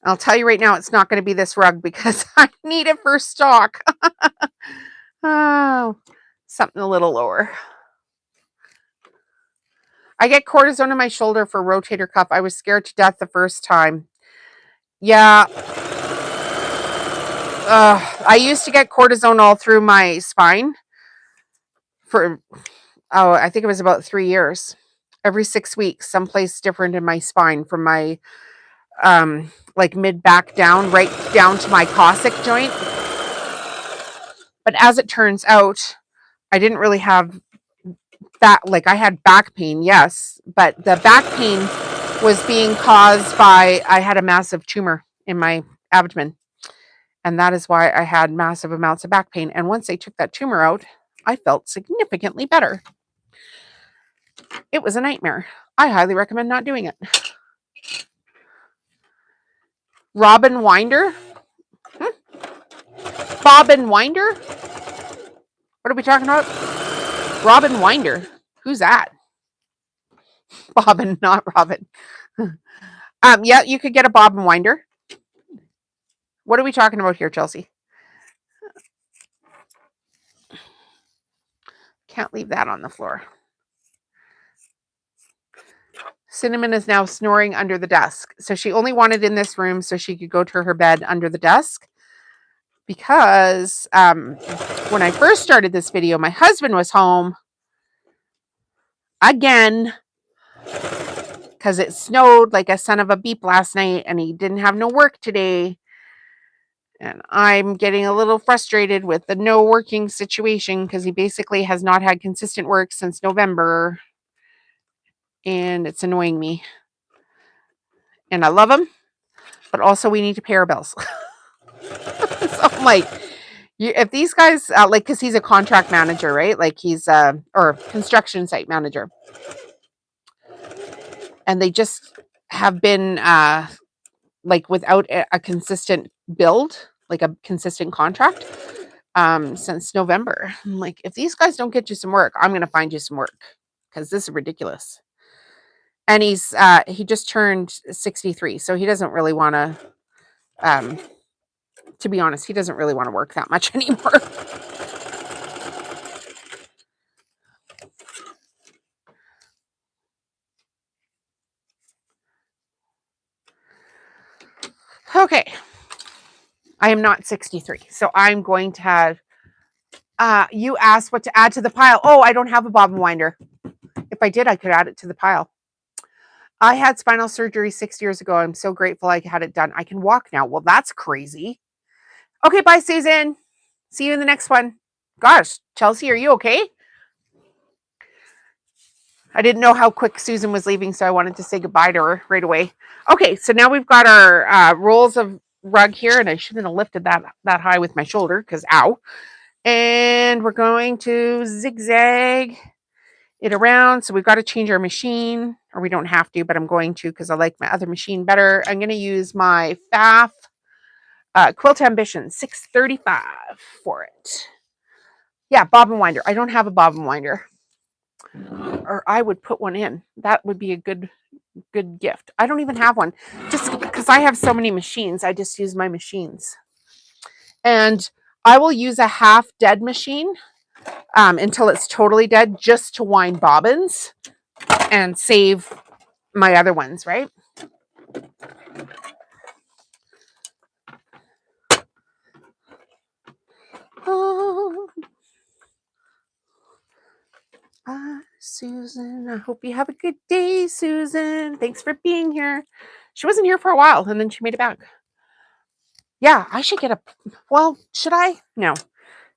I'll tell you right now, it's not going to be this rug because I need it for stock. Oh, something a little lower. I get cortisone in my shoulder for rotator cuff. I was scared to death the first time. Yeah. I used to get cortisone all through my spine for, I think it was about 3 years. Every 6 weeks, someplace different in my spine, from my like mid back down, right down to my coccyx joint. But as it turns out, I didn't really have that. Like I had back pain, yes, but the back pain was being caused by, I had a massive tumor in my abdomen. And that is why I had massive amounts of back pain. And once they took that tumor out, I felt significantly better. It was a nightmare. I highly recommend not doing it. Robin Winder? Bobbin Winder? What are we talking about? Robin Winder. Who's that? Bobbin, not Robin. Yeah, you could get a bobbin winder. What are we talking about here, Chelsea? Can't leave that on the floor. Cinnamon is now snoring under the desk. So she only wanted in this room so she could go to her bed under the desk. because when I first started this video, my husband was home again because it snowed like a son of a beep last night and he didn't have no work today. And I'm getting a little frustrated with the no working situation because he basically has not had consistent work since November. And it's annoying me. And I love him, but also we need to pay our bills. So I'm like, if these guys, like, because he's a contract manager, right? Like he's or construction site manager. And they just have been like without a consistent build, like a consistent contract since November. I'm like, if these guys don't get you some work, I'm going to find you some work because this is ridiculous. And he just turned 63, so he doesn't really want to be honest, he doesn't really want to work that much anymore. Okay. I am not 63, so I'm going to have, you asked what to add to the pile. Oh, I don't have a bobbin winder. If I did, I could add it to the pile. I had spinal surgery 6 years ago. I'm so grateful I had it done. I can walk now. Well, that's crazy. Okay, bye, Susan. See you in the next one. Gosh, Chelsea, are you okay? I didn't know how quick Susan was leaving, so I wanted to say goodbye to her right away. Okay, so now we've got our rolls of rug here, and I shouldn't have lifted that high with my shoulder because ow. And we're going to zigzag it around. So we've got to change our machine, or we don't have to, but I'm going to because I like my other machine better. I'm going to use my FAF Quilt Ambition 635 for it. Yeah, bobbin winder. I don't have a bobbin winder, or I would put one in. That would be a good gift. I don't even have one, just because I have so many machines. I just use my machines, and I will use a half dead machine until it's totally dead, just to wind bobbins and save my other ones, right? Oh, Susan, I hope you have a good day, Susan. Thanks for being here. She wasn't here for a while, and then she made it back. Yeah, I should get a, well, should I? No.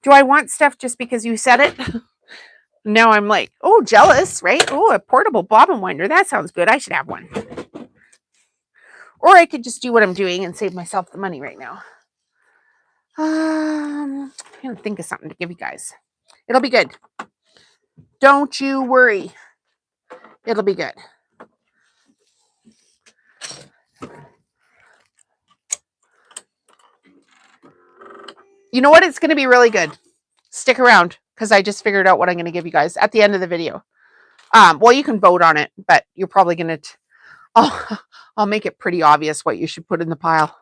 Do I want stuff just because you said it? Now I'm like, oh, jealous, right? Oh, a portable bobbin winder. That sounds good. I should have one. Or I could just do what I'm doing and save myself the money right now. I'm going to think of something to give you guys. It'll be good. Don't you worry. It'll be good. You know what? It's going to be really good. Stick around because I just figured out what I'm going to give you guys at the end of the video. Well, you can vote on it, but you're probably going to... I'll make it pretty obvious what you should put in the pile.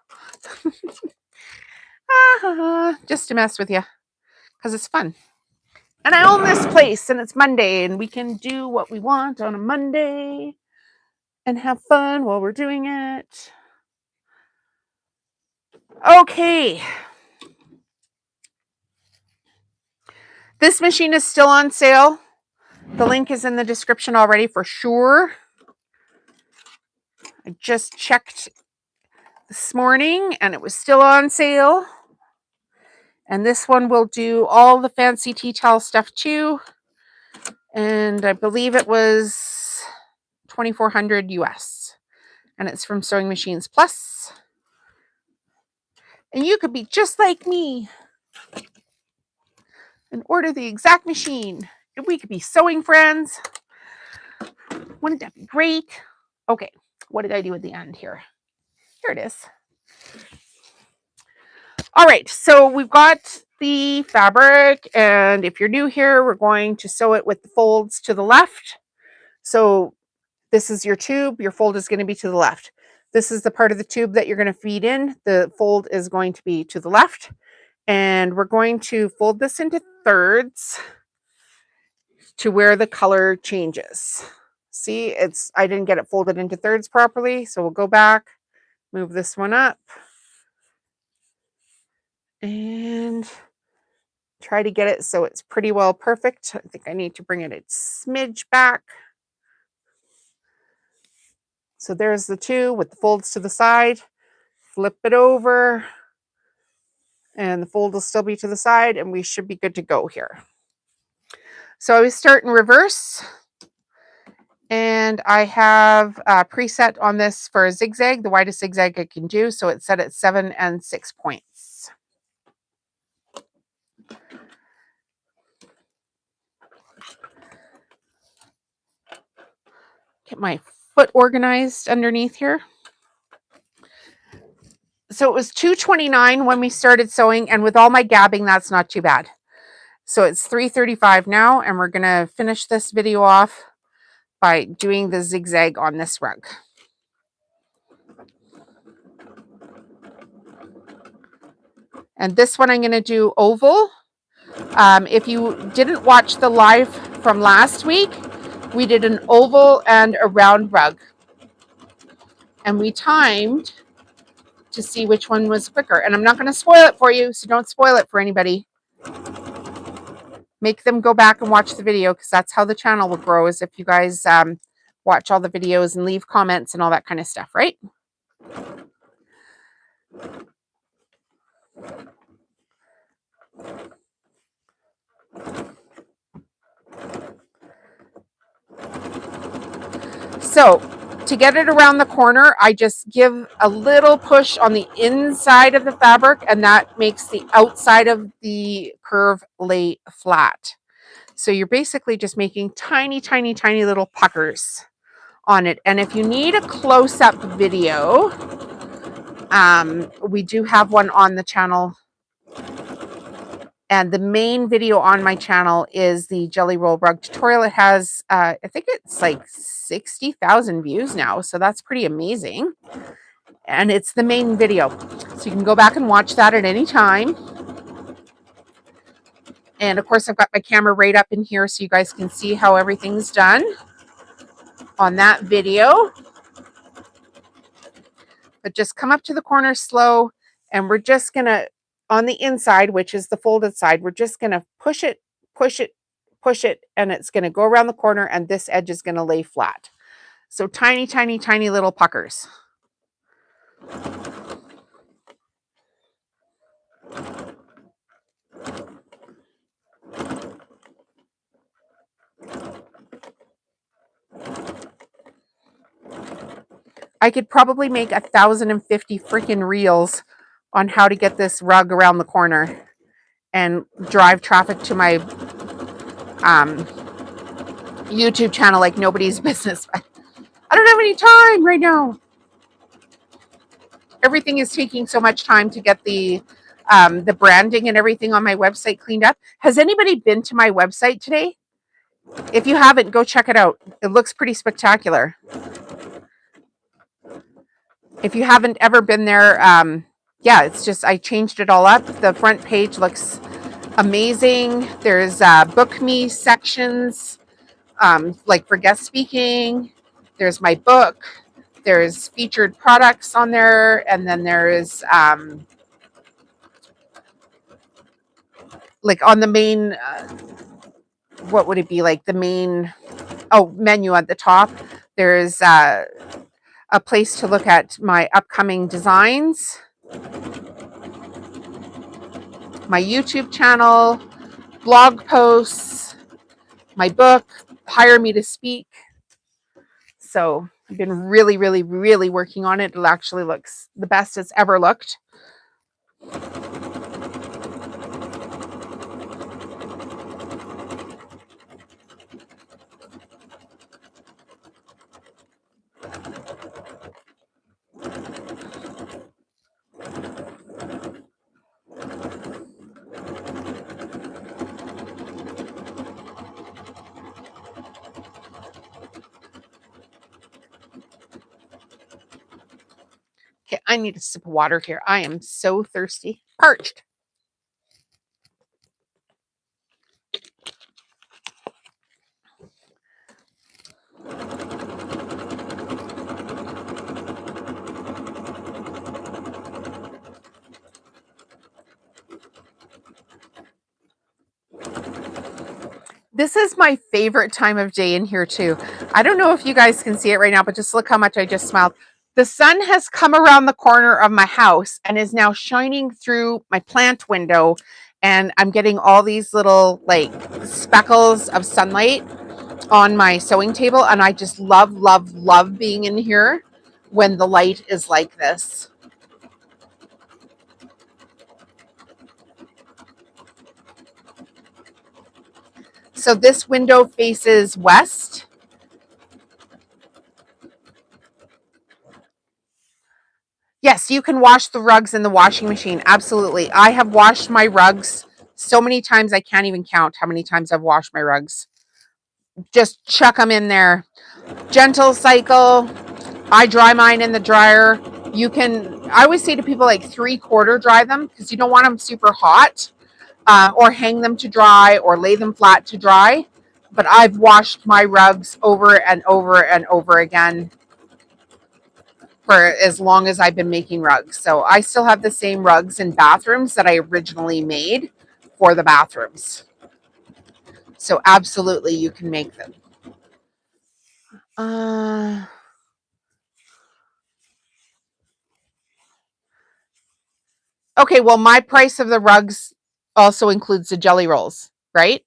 Just to mess with you because it's fun. And I own this place and it's Monday and we can do what we want on a Monday and have fun while we're doing it. Okay. This machine is still on sale. The link is in the description already for sure. I just checked this morning and it was still on sale. And this one will do all the fancy tea towel stuff too. And I believe it was $2,400 US. And it's from Sewing Machines Plus. And you could be just like me and order the exact machine. And we could be sewing friends. Wouldn't that be great? Okay, what did I do at the end here? Here it is. All right, so we've got the fabric, and if you're new here, we're going to sew it with the folds to the left. So this is your tube, your fold is going to be to the left. This is the part of the tube that you're going to feed in. The fold is going to be to the left, and we're going to fold this into thirds to where the color changes. See, I didn't get it folded into thirds properly, so we'll go back, move this one up, And try to get it so it's pretty well perfect. I think I need to bring it a smidge back. So there's the two with the folds to the side. Flip it over and the fold will still be to the side and we should be good to go here. So I start in reverse and I have a preset on this for a zigzag, the widest zigzag I can do. So it's set at 7 and 6 points. Get my foot organized underneath here. So it was $2.29 when we started sewing, and with all my gabbing, that's not too bad. So it's $3.35 now, and we're gonna finish this video off by doing the zigzag on this rug. And this one I'm gonna do oval. If you didn't watch the live from last week, we did an oval and a round rug. And we timed to see which one was quicker. And I'm not gonna spoil it for you, so don't spoil it for anybody. Make them go back and watch the video because that's how the channel will grow, is if you guys watch all the videos and leave comments and all that kind of stuff, right? So to get it around the corner, I just give a little push on the inside of the fabric and that makes the outside of the curve lay flat. So you're basically just making tiny, tiny, tiny little puckers on it. And if you need a close-up video, we do have one on the channel. And the main video on my channel is the Jelly Roll Rug tutorial. It has, I think it's like 60,000 views now. So that's pretty amazing. And it's the main video. So you can go back and watch that at any time. And of course, I've got my camera right up in here so you guys can see how everything's done on that video. But just come up to the corner slow. And we're just going to, on the inside, which is the folded side, we're just going to push it, push it, push it, and it's going to go around the corner and this edge is going to lay flat. So tiny, tiny, tiny little puckers. I could probably make 1,050 freaking reels on how to get this rug around the corner and drive traffic to my YouTube channel like nobody's business. I don't have any time right now. Everything is taking so much time to get the branding and everything on my website cleaned up. Has anybody been to my website today? If you haven't, go check it out. It looks pretty spectacular. If you haven't ever been there, yeah, it's just, I changed it all up. The front page looks amazing. There's book me sections, like for guest speaking. There's my book. There's featured products on there. And then there is, like on the main, what would it be like? The main, menu at the top. There's a place to look at my upcoming designs, my YouTube channel, blog posts, my book, Hire Me to Speak. So I've been really, really, really working on it. It actually looks the best it's ever looked. Okay, I need a sip of water here. I am so thirsty. Parched. This is my favorite time of day in here too. I don't know if you guys can see it right now, but just look how much I just smiled. The sun has come around the corner of my house and is now shining through my plant window, and I'm getting all these little like speckles of sunlight on my sewing table, and I just love, love, love being in here when the light is like this. So this window faces west. Yes, you can wash the rugs in the washing machine. Absolutely. I have washed my rugs so many times I can't even count how many times I've washed my rugs. Just chuck them in there. Gentle cycle. I dry mine in the dryer. You can, I always say to people, like 3/4 dry them because you don't want them super hot, or hang them to dry or lay them flat to dry. But I've washed my rugs over and over and over again for as long as I've been making rugs. So I still have the same rugs in bathrooms that I originally made for the bathrooms. So absolutely you can make them. Okay, well, my price of the rugs also includes the jelly rolls, right?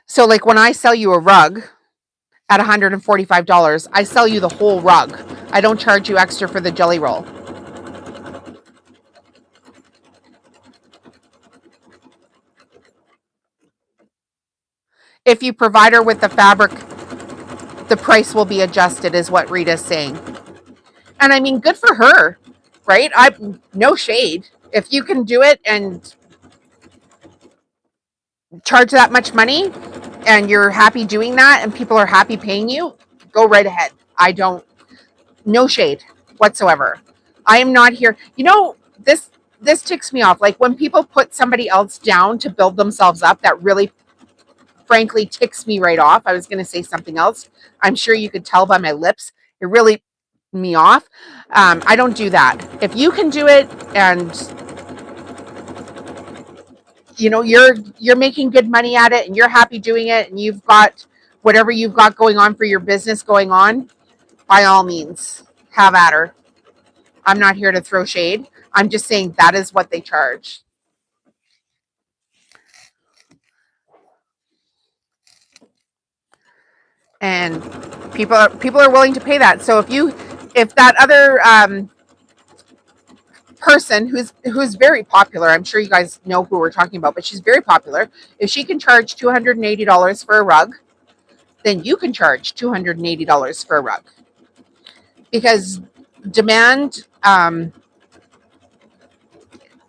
So like when I sell you a rug at $145, I sell you the whole rug. I don't charge you extra for the jelly roll. If you provide her with the fabric, the price will be adjusted, is what Rita's saying. And I mean, good for her, right? I no shade. If you can do it and charge that much money and you're happy doing that and people are happy paying you, go right ahead. I don't, no shade whatsoever. I am not here. You know, this ticks me off. Like when people put somebody else down to build themselves up, that really frankly ticks me right off. I was going to say something else. I'm sure you could tell by my lips. It really me off. I don't do that. If you can do it and you know you're making good money at it and you're happy doing it and you've got whatever you've got going on for your business going on, by all means, have at her. I'm not here to throw shade. I'm just saying that is what they charge. And people are willing to pay that. So if that other person who's very popular, I'm sure you guys know who we're talking about, but she's very popular. If she can charge $280 for a rug, then you can charge $280 for a rug. Because demand,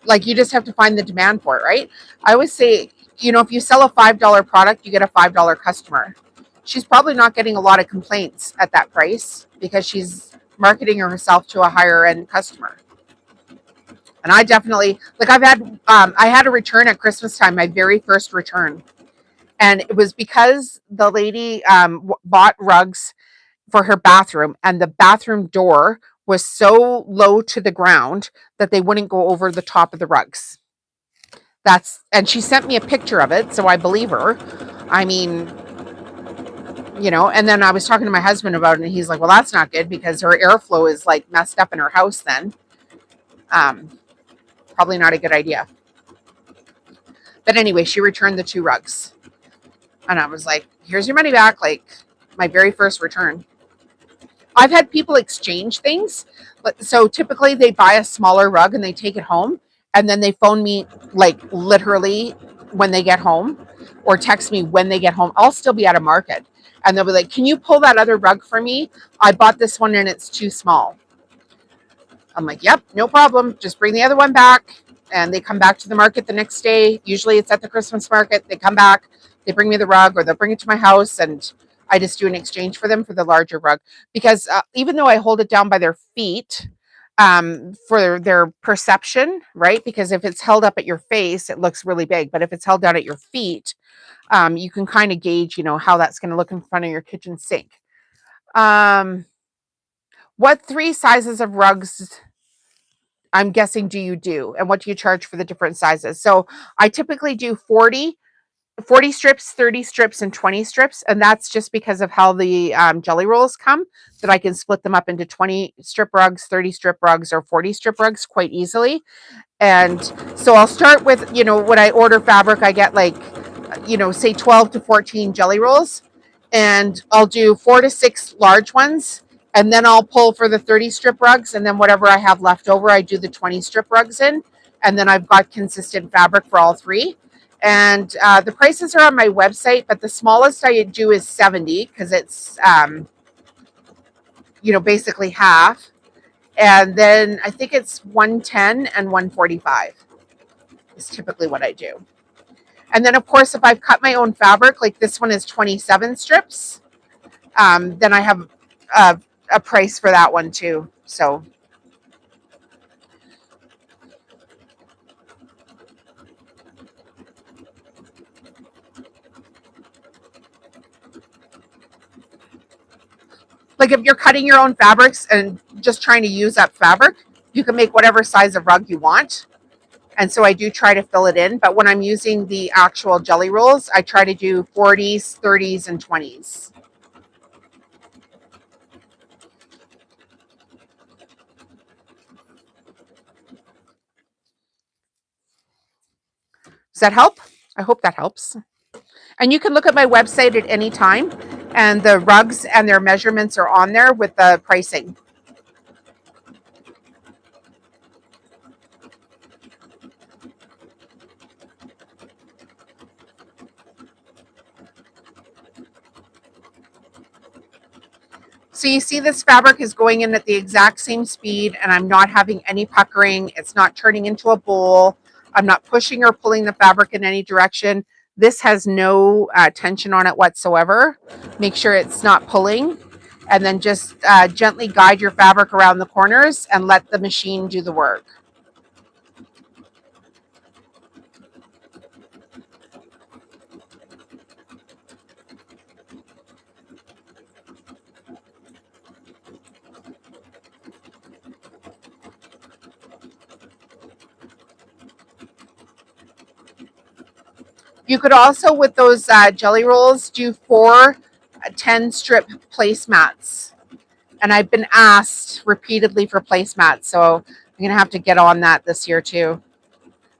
like you just have to find the demand for it, right? I always say, if you sell a $5 product, you get a $5 customer. She's probably not getting a lot of complaints at that price because she's marketing herself to a higher end customer. And I definitely, like, I had a return at Christmas time, my very first return. And it was because the lady bought rugs for her bathroom, and the bathroom door was so low to the ground that they wouldn't go over the top of the rugs. And she sent me a picture of it, so I believe her. I mean, and then I was talking to my husband about it, and he's like, well, that's not good because her airflow is like messed up in her house then. Probably not a good idea. But anyway, she returned the 2 rugs. And I was like, here's your money back. Like my very first return. I've had people exchange things. So typically they buy a smaller rug and they take it home. And then they phone me like literally when they get home or text me when they get home. I'll still be at a market. And they'll be like, can you pull that other rug for me? I bought this one and it's too small. I'm like, yep, no problem. Just bring the other one back. And they come back to the market the next day. Usually it's at the Christmas market. They come back, they bring me the rug or they'll bring it to my house and I just do an exchange for them for the larger rug. Because even though I hold it down by their feet for their perception, right? Because if it's held up at your face, it looks really big. But if it's held down at your feet, you can kind of gauge, how that's going to look in front of your kitchen sink. What 3 sizes of rugs, I'm guessing, do you do? And what do you charge for the different sizes? So I typically do 40 40 strips, 30 strips, and 20 strips. And that's just because of how the jelly rolls come, that I can split them up into 20 strip rugs, 30 strip rugs, or 40 strip rugs quite easily. And so I'll start with, when I order fabric, I get like, say 12 to 14 jelly rolls, and I'll do 4 to 6 large ones. And then I'll pull for the 30 strip rugs. And then whatever I have left over, I do the 20 strip rugs in. And then I've got consistent fabric for all three. And the prices are on my website, but the smallest I do is 70 because it's, basically half. And then I think it's 110 and 145 is typically what I do. And then, of course, if I've cut my own fabric, like this one is 27 strips, then I have a price for that one too. So like if you're cutting your own fabrics and just trying to use up fabric, you can make whatever size of rug you want. And so I do try to fill it in. But when I'm using the actual jelly rolls, I try to do 40s, 30s, and 20s. Does that help? I hope that helps. And you can look at my website at any time, and the rugs and their measurements are on there with the pricing. So you see this fabric is going in at the exact same speed, and I'm not having any puckering. It's not turning into a bowl. I'm not pushing or pulling the fabric in any direction. This has no tension on it whatsoever. Make sure it's not pulling, and then just gently guide your fabric around the corners and let the machine do the work. You could also, with those jelly rolls, do 4 10-strip placemats. And I've been asked repeatedly for placemats, so I'm going to have to get on that this year too.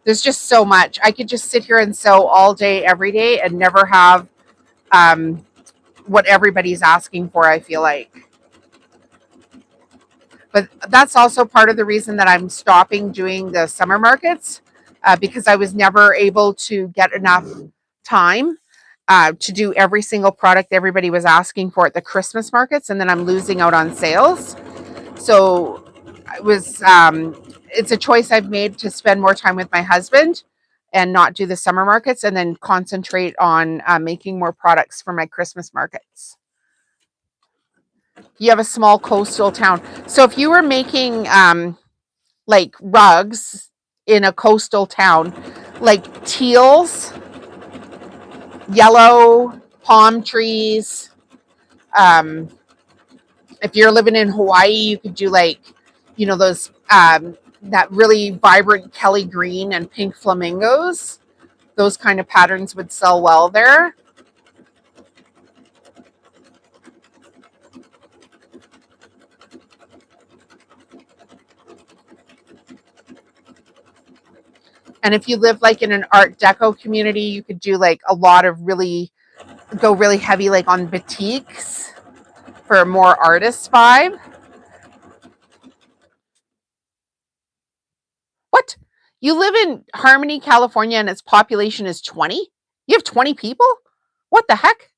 There's just so much. I could just sit here and sew all day, every day, and never have what everybody's asking for, I feel like. But that's also part of the reason that I'm stopping doing the summer markets, because I was never able to get enough time to do every single product everybody was asking for at the Christmas markets, and then I'm losing out on sales. So it's a choice I've made to spend more time with my husband and not do the summer markets, and then concentrate on making more products for my Christmas markets. You have a small coastal town. So if you were making like rugs in a coastal town, like teals, yellow, palm trees. If you're living in Hawaii, you could do like, those that really vibrant Kelly green and pink flamingos. Those kind of patterns would sell well there. And if you live like in an Art Deco community, you could do like a lot of go really heavy like on batiks for a more artist vibe. What? You live in Harmony, California, and its population is 20? You have 20 people? What the heck?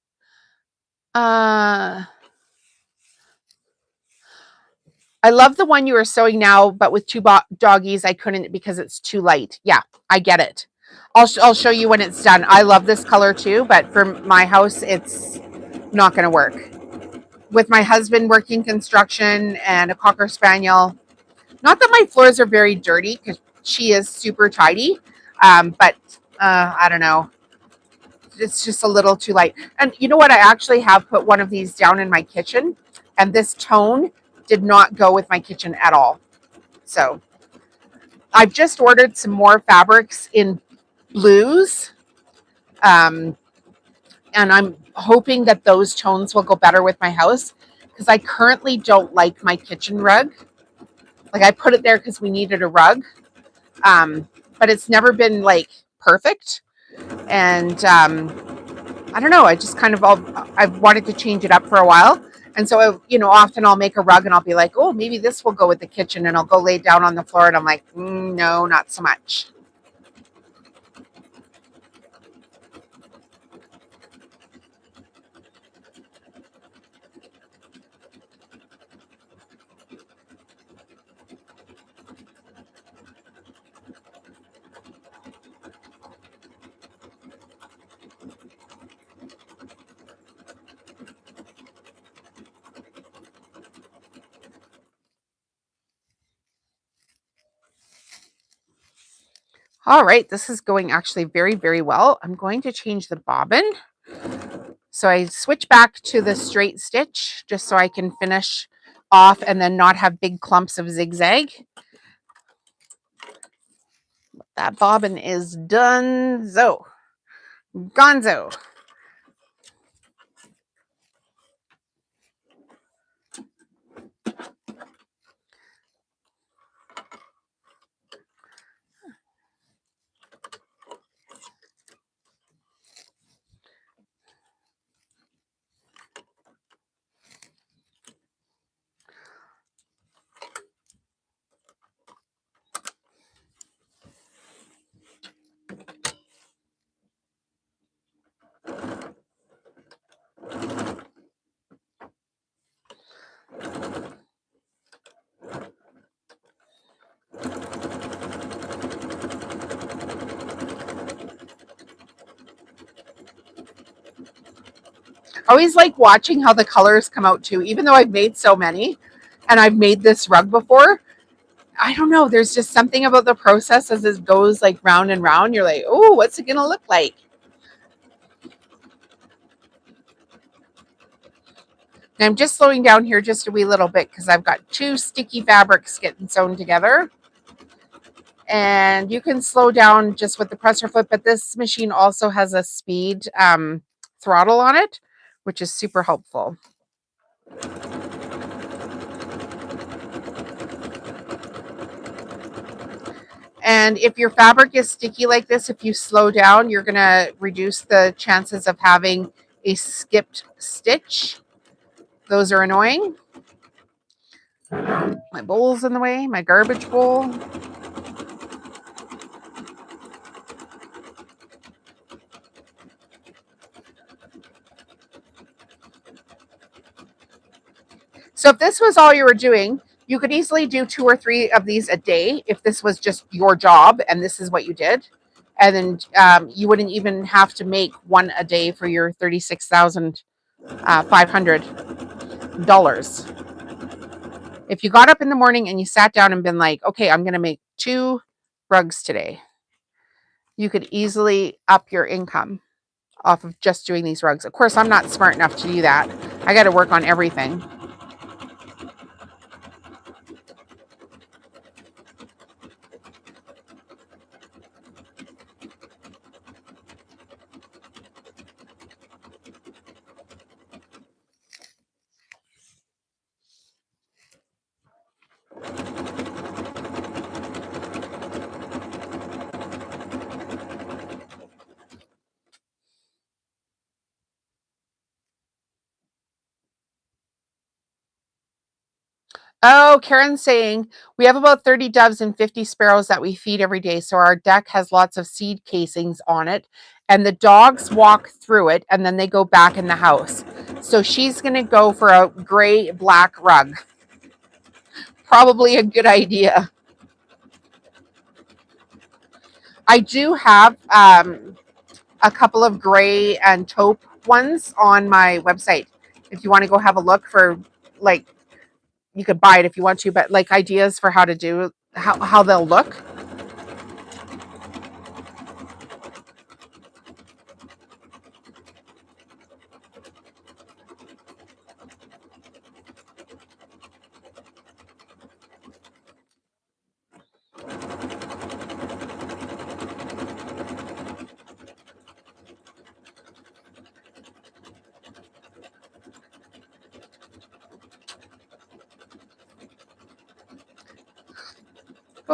I love the one you are sewing now, but with 2 doggies, I couldn't because it's too light. Yeah, I get it. I'll show you when it's done. I love this color too, but for my house, it's not going to work. With my husband working construction and a Cocker Spaniel, not that my floors are very dirty because she is super tidy, but I don't know. It's just a little too light. And you know what? I actually have put one of these down in my kitchen, and this tone did not go with my kitchen at all. So I've just ordered some more fabrics in blues. And I'm hoping that those tones will go better with my house, because I currently don't like my kitchen rug. Like, I put it there because we needed a rug, but it's never been like perfect. And I don't know. I just kind of I've wanted to change it up for a while. And so, often I'll make a rug and I'll be like, oh, maybe this will go with the kitchen. And I'll go lay down on the floor and I'm like, no, not so much. All right, this is going actually very, very well. I'm going to change the bobbin. So I switch back to the straight stitch just so I can finish off and then not have big clumps of zigzag. That bobbin is done. Gonzo. I always like watching how the colors come out too, even though I've made so many and I've made this rug before. I don't know. There's just something about the process as it goes like round and round. You're like, oh, what's it going to look like? And I'm just slowing down here just a wee little bit because I've got two sticky fabrics getting sewn together. And you can slow down just with the presser foot, but this machine also has a speed throttle on it, which is super helpful. And if your fabric is sticky like this, if you slow down, you're going to reduce the chances of having a skipped stitch. Those are annoying. My bowl's in the way, my garbage bowl. So if this was all you were doing, you could easily do 2 or 3 of these a day if this was just your job and this is what you did. And then you wouldn't even have to make one a day for your $36,500. If you got up in the morning and you sat down and been like, okay, I'm going to make 2 rugs today, you could easily up your income off of just doing these rugs. Of course, I'm not smart enough to do that. I got to work on everything. Oh, Karen's saying we have about 30 doves and 50 sparrows that we feed every day. So our deck has lots of seed casings on it, and the dogs walk through it and then they go back in the house. So she's going to go for a gray black rug. Probably a good idea. I do have a couple of gray and taupe ones on my website. If you want to go have a look for, like, you could buy it if you want to, but like ideas for how to do, how they'll look.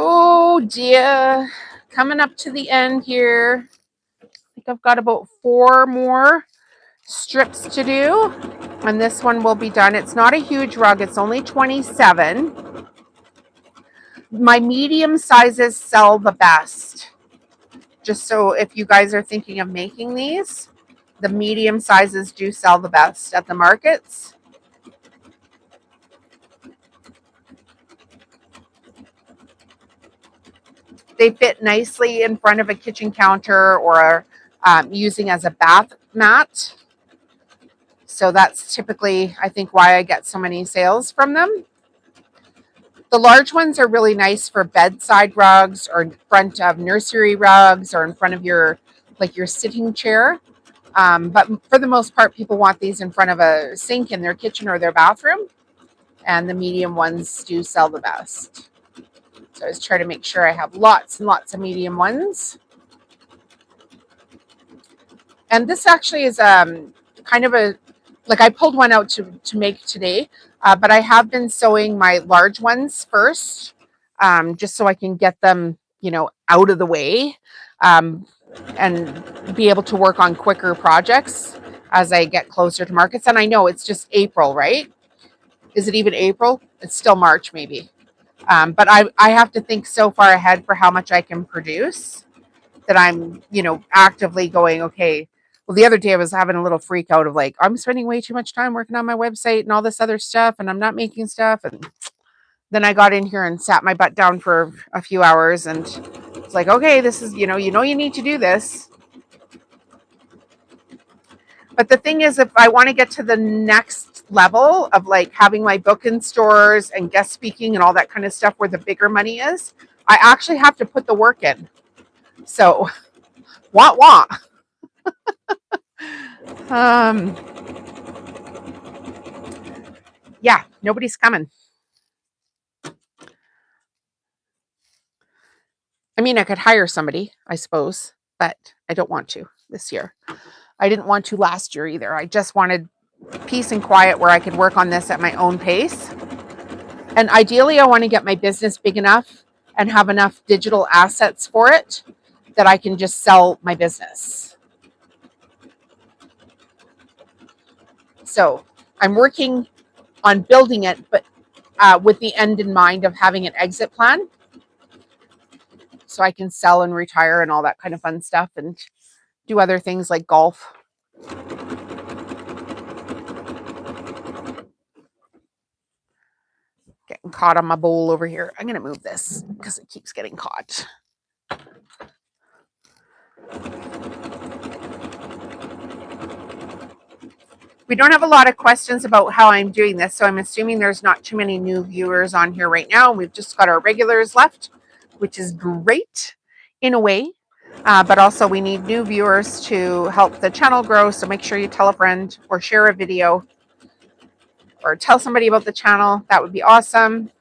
Oh dear, coming up to the end here. I think I've got about 4 more strips to do, and this one will be done. It's not a huge rug, it's only 27. My medium sizes sell the best. Just so if you guys are thinking of making these, the medium sizes do sell the best at the markets. They fit nicely in front of a kitchen counter or using as a bath mat. So that's typically, I think, why I get so many sales from them. The large ones are really nice for bedside rugs or in front of nursery rugs or in front of your sitting chair. But for the most part, people want these in front of a sink in their kitchen or their bathroom. And the medium ones do sell the best. So I just try to make sure I have lots and lots of medium ones. And this actually is kind of a, like I pulled one out to make today, but I have been sewing my large ones first, just so I can get them, out of the way, and be able to work on quicker projects as I get closer to markets. And I know it's just April, right? Is it even April? It's still March, maybe. But I have to think so far ahead for how much I can produce that I'm, actively going, okay. Well, the other day I was having a little freak out of like, I'm spending way too much time working on my website and all this other stuff, and I'm not making stuff. And then I got in here and sat my butt down for a few hours, and it's like, okay, this is, you need to do this. But the thing is, if I want to get to the next level of like having my book in stores and guest speaking and all that kind of stuff where the bigger money is, I actually have to put the work in. So, wah. Yeah, nobody's coming. I mean, I could hire somebody, I suppose, but I don't want to this year. I didn't want to last year either. I just wanted peace and quiet where I could work on this at my own pace. And ideally, I want to get my business big enough and have enough digital assets for it that I can just sell my business. So I'm working on building it, but with the end in mind of having an exit plan so I can sell and retire and all that kind of fun stuff and do other things like golf. Getting caught on my bowl over here. I'm going to move this because it keeps getting caught. We don't have a lot of questions about how I'm doing this, so I'm assuming there's not too many new viewers on here right now. We've just got our regulars left, which is great in a way, but also we need new viewers to help the channel grow, so make sure you tell a friend or share a video or tell somebody about the channel. That would be awesome,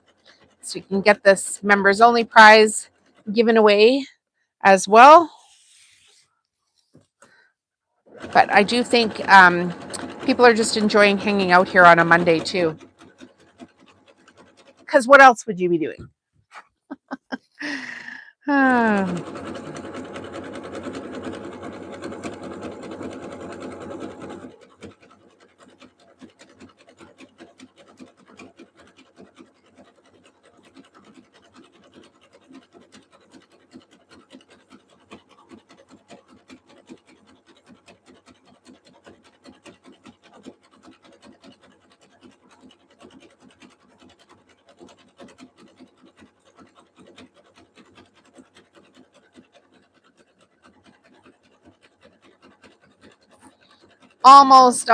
so you can get this members only prize given away as well. But I do think people are just enjoying hanging out here on a Monday too. Because what else would you be doing? Almost.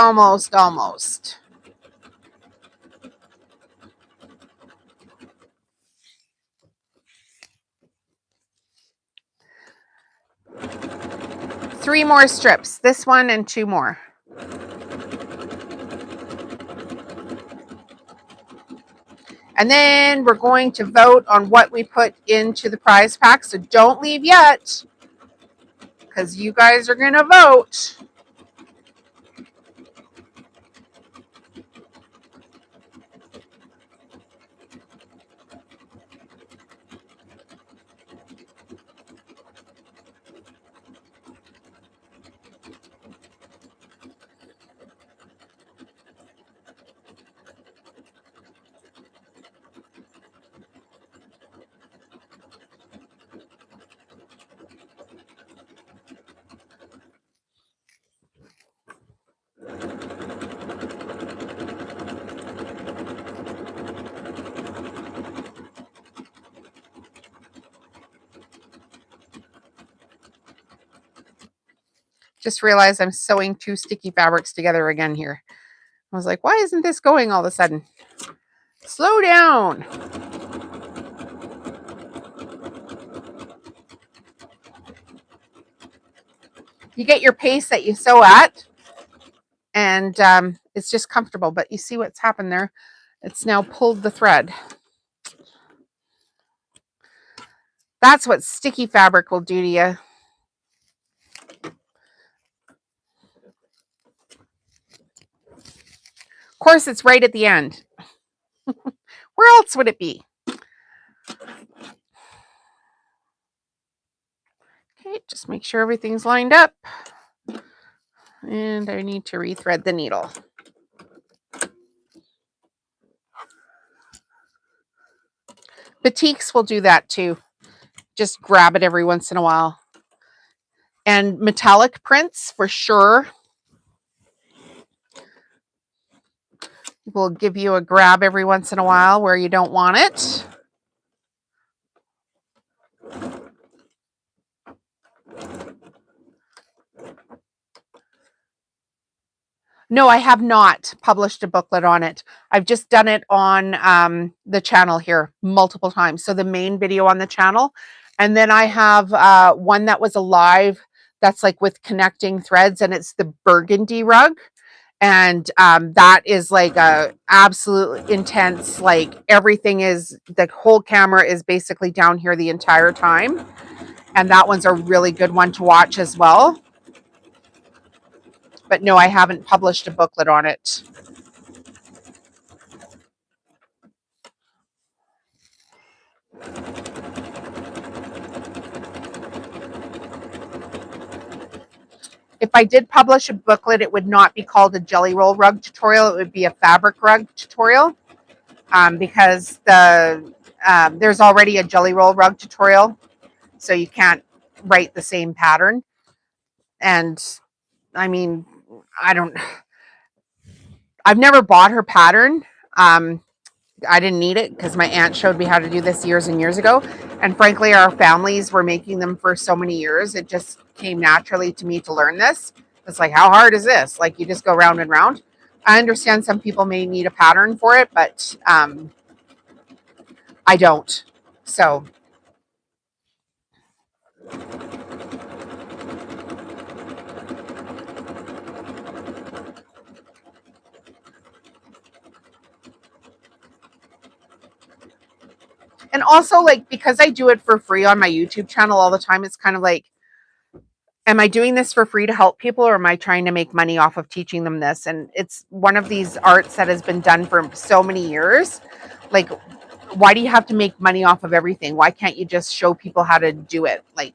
3 more strips. This one and 2 more. And then we're going to vote on what we put into the prize pack. So don't leave yet, because you guys are going to vote. Just realized I'm sewing two sticky fabrics together again here. I was like, why isn't this going all of a sudden? Slow down. You get your pace that you sew at, and it's just comfortable. But you see what's happened there? It's now pulled the thread. That's what sticky fabric will do to you. Of course, it's right at the end. Where else would it be? Okay, just make sure everything's lined up. And I need to rethread the needle. Batiks will do that too. Just grab it every once in a while. And metallic prints for sure will give you a grab every once in a while where you don't want it. No, I have not published a booklet on it. I've just done it on the channel here multiple times. So the main video on the channel. And then I have one that was a live that's like with connecting threads, and it's the burgundy rug. And that is like a absolute intense, like everything is, the whole camera is basically down here the entire time. And that one's a really good one to watch as well. But no, I haven't published a booklet on it. If I did publish a booklet, it would not be called a jelly roll rug tutorial. It would be a fabric rug tutorial because there's already a jelly roll rug tutorial. So you can't write the same pattern. And I mean, I've never bought her pattern. I didn't need it because my aunt showed me how to do this years and years ago. And frankly, our families were making them for so many years. It just came naturally to me to learn this. It's like, how hard is this? Like, you just go round and round. I understand some people may need a pattern for it, but I don't. So and also, like, because I do it for free on my YouTube channel all the time, it's kind of like, am I doing this for free to help people, or am I trying to make money off of teaching them this? And it's one of these arts that has been done for so many years. Like, why do you have to make money off of everything? Why can't you just show people how to do it? Like,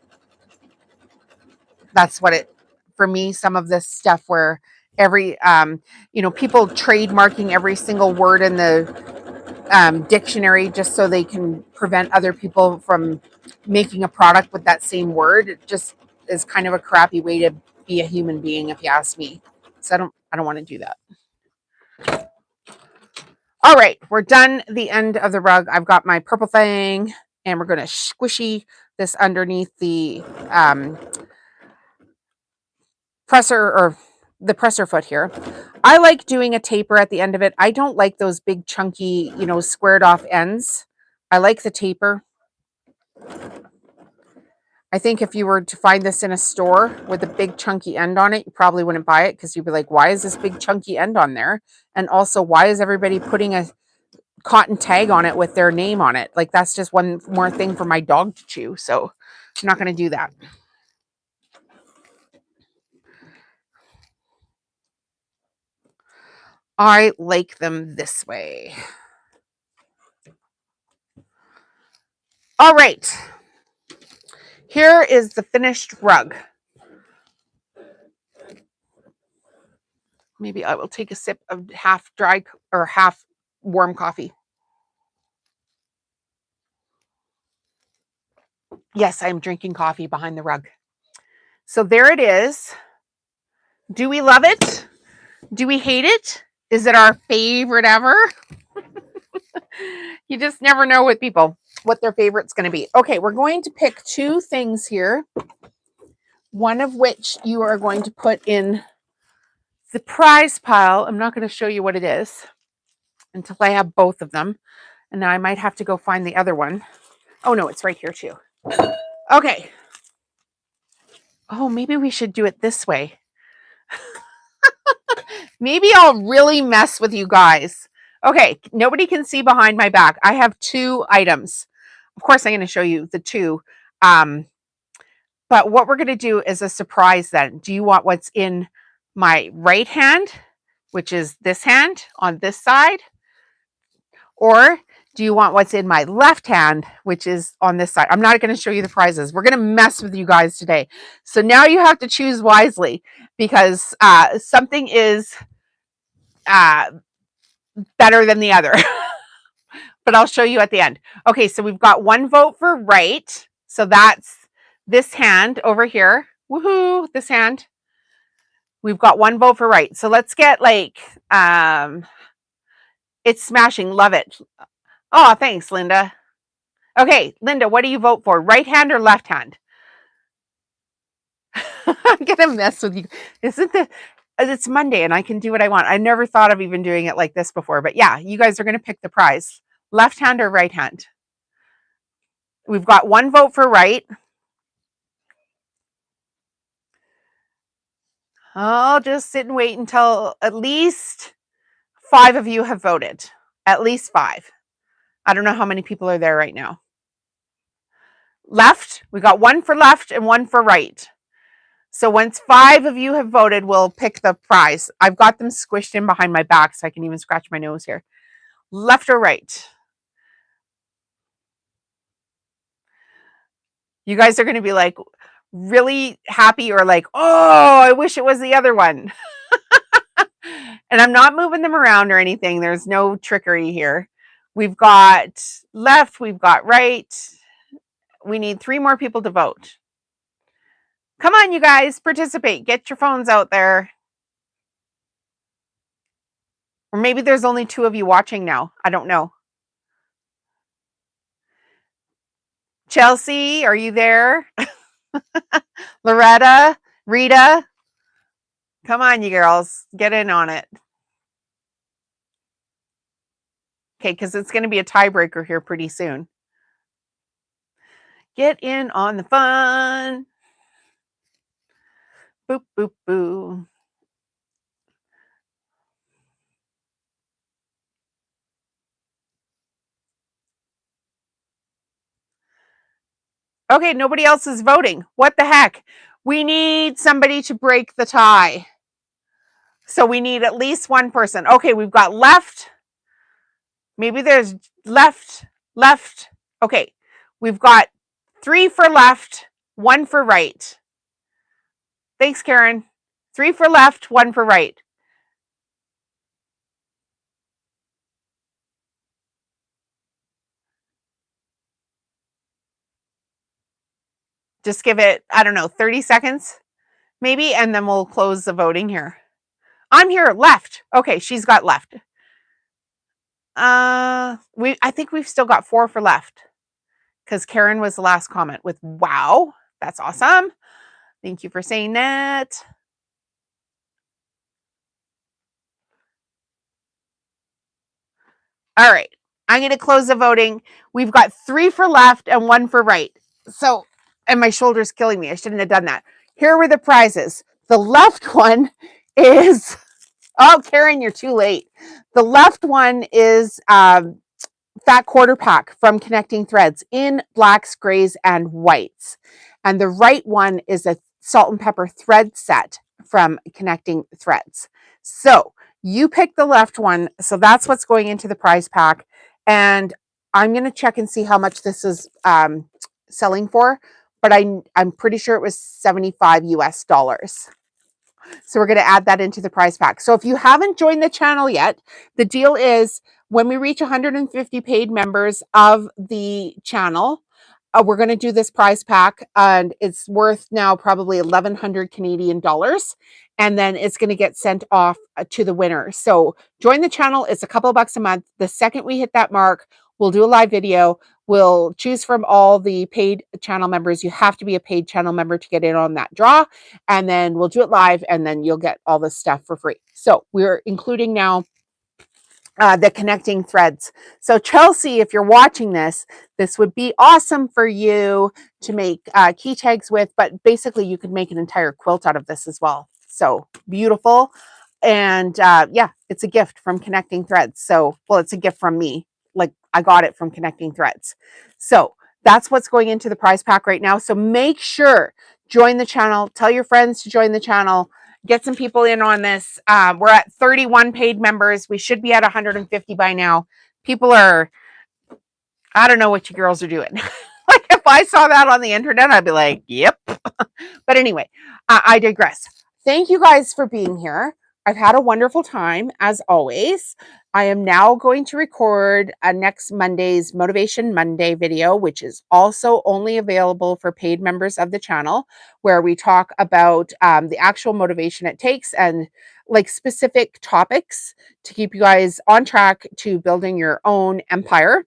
that's what it, for me, some of this stuff where every, people trademarking every single word in the dictionary just so they can prevent other people from making a product with that same word. It just is kind of a crappy way to be a human being, if you ask me. So I don't want to do that. All right, we're done the end of the rug. I've got my purple thing, and we're going to squishy this underneath the presser, or the presser foot here. I like doing a taper at the end of it. I don't like those big chunky, squared off ends. I like the taper. I think if you were to find this in a store with a big chunky end on it, you probably wouldn't buy it because you'd be like, why is this big chunky end on there? And also, why is everybody putting a cotton tag on it with their name on it? Like, that's just one more thing for my dog to chew. So I'm not going to do that. I like them this way. All right. Here is the finished rug. Maybe I will take a sip of half dry or half warm coffee. Yes, I'm drinking coffee behind the rug. So there it is. Do we love it? Do we hate it? Is it our favorite ever? You just never know with people what their favorite's going to be. Okay, we're going to pick two things here one of which you are going to put in the prize pile. I'm not going to show you what it is until I have both of them. And now I might have to go find the other one. Oh no, it's right here too. Okay. Oh, maybe we should do it this way. Maybe I'll really mess with you guys. Okay, nobody can see behind my back. I have two items. Of course, I'm going to show you the two. But what we're going to do is a surprise then. Do you want what's in my right hand, which is this hand on this side? Or do you want what's in my left hand, which is on this side? I'm not going to show you the prizes. We're going to mess with you guys today. So now you have to choose wisely because something is better than the other. But I'll show you at the end. Okay, so we've got one vote for right. So that's this hand over here. Woohoo, this hand. We've got one vote for right. So let's get like, it's smashing. Love it. Oh, thanks, Linda. Okay, Linda, what do you vote for? Right hand or left hand? I'm going to mess with you. It's Monday and I can do what I want. I never thought of even doing it like this before. But yeah, you guys are going to pick the prize. Left hand or right hand? We've got one vote for right. I'll just sit and wait until at least 5 of you have voted. At least 5. I don't know how many people are there right now. Left, we got one for left and one for right. So once 5 of you have voted, we'll pick the prize. I've got them squished in behind my back so I can even scratch my nose here. Left or right? You guys are going to be like really happy or like, oh, I wish it was the other one. And I'm not moving them around or anything. There's no trickery here. We've got left, we've got right. We need 3 more people to vote. Come on, you guys, participate. Get your phones out there. Or maybe there's only 2 of you watching now. I don't know. Chelsea, are you there? Loretta, Rita, come on, you girls, get in on it. Okay, because it's going to be a tiebreaker here pretty soon. Get in on the fun. Boop, boop, boo. Okay, nobody else is voting. What the heck? We need somebody to break the tie. So we need at least one person. Okay, we've got left. Maybe there's left. Okay, we've got 3 for left, 1 for right. Thanks, Karen. 3 for left, 1 for right. Just give it, I don't know, 30 seconds maybe, and then we'll close the voting here. I'm here, left. Okay, she's got left. I think we've still got 4 for left because Karen was the last comment with wow. That's awesome. Thank you for saying that. All right, I'm going to close the voting. We've got 3 for left and 1 for right. So, and my shoulder's killing me. I shouldn't have done that. Here were the prizes. The left one is, oh, Karen, you're too late. The left one is Fat Quarter Pack from Connecting Threads in blacks, grays, and whites. And the right one is a salt and pepper thread set from Connecting Threads. So you pick the left one. So that's what's going into the prize pack. And I'm going to check and see how much this is selling for. But I'm pretty sure it was $75 US. So we're going to add that into the prize pack. So if you haven't joined the channel yet, the deal is when we reach 150 paid members of the channel, we're going to do this prize pack, and it's worth now probably 1,100 Canadian dollars. And then it's going to get sent off to the winner. So join the channel. It's a couple of bucks a month. The second we hit that mark, We'll do a live video. We'll choose from all the paid channel members. You have to be a paid channel member to get in on that draw. And then we'll do it live, and then you'll get all this stuff for free. So we're including now the connecting threads. So Chelsea, if you're watching this, this would be awesome for you to make key tags with, but basically you could make an entire quilt out of this as well. So beautiful. And yeah, it's a gift from Connecting Threads. So, well, it's a gift from me. Like, I got it from Connecting Threads. So that's what's going into the prize pack right now. So make sure, join the channel, tell your friends to join the channel, get some people in on this. We're at 31 paid members. We should be at 150 by now. People are, I don't know what you girls are doing. Like, if I saw that on the internet, I'd be like, yep. But anyway, I digress. Thank you guys for being here. I've had a wonderful time, as always. I am now going to record next Monday's Motivation Monday video, which is also only available for paid members of the channel, where we talk about the actual motivation it takes and like specific topics to keep you guys on track to building your own empire.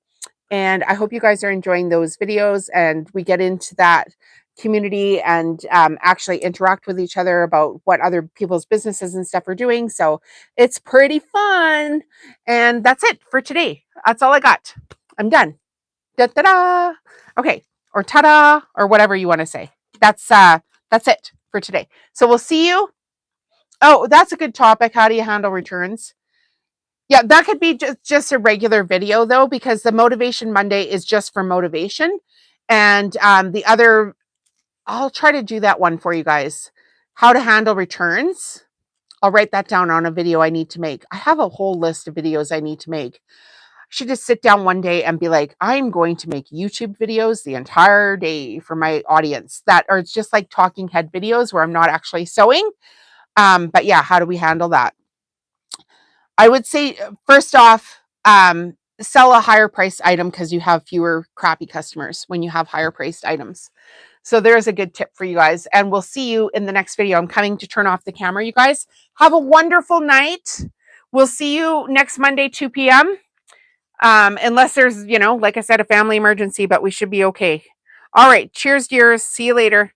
And I hope you guys are enjoying those videos and we get into that community and actually interact with each other about what other people's businesses and stuff are doing. So it's pretty fun. And that's it for today. That's all I got. I'm done. Da-da-da. Okay. Or ta-da, or whatever you want to say. That's it for today. So we'll see you. Oh, that's a good topic. How do you handle returns? Yeah, that could be just a regular video though, because the Motivation Monday is just for motivation. And the other, I'll try to do that one for you guys. How to handle returns. I'll write that down on a video I need to make. I have a whole list of videos I need to make. I should just sit down one day and be like, I'm going to make YouTube videos the entire day for my audience that are just like talking head videos where I'm not actually sewing. But yeah, how do we handle that? I would say, first off, sell a higher priced item because you have fewer crappy customers when you have higher priced items. So there's a good tip for you guys. And we'll see you in the next video. I'm coming to turn off the camera, you guys. Have a wonderful night. We'll see you next Monday, 2 p.m. Unless there's, like I said, a family emergency, but we should be okay. All right. Cheers, dears. See you later.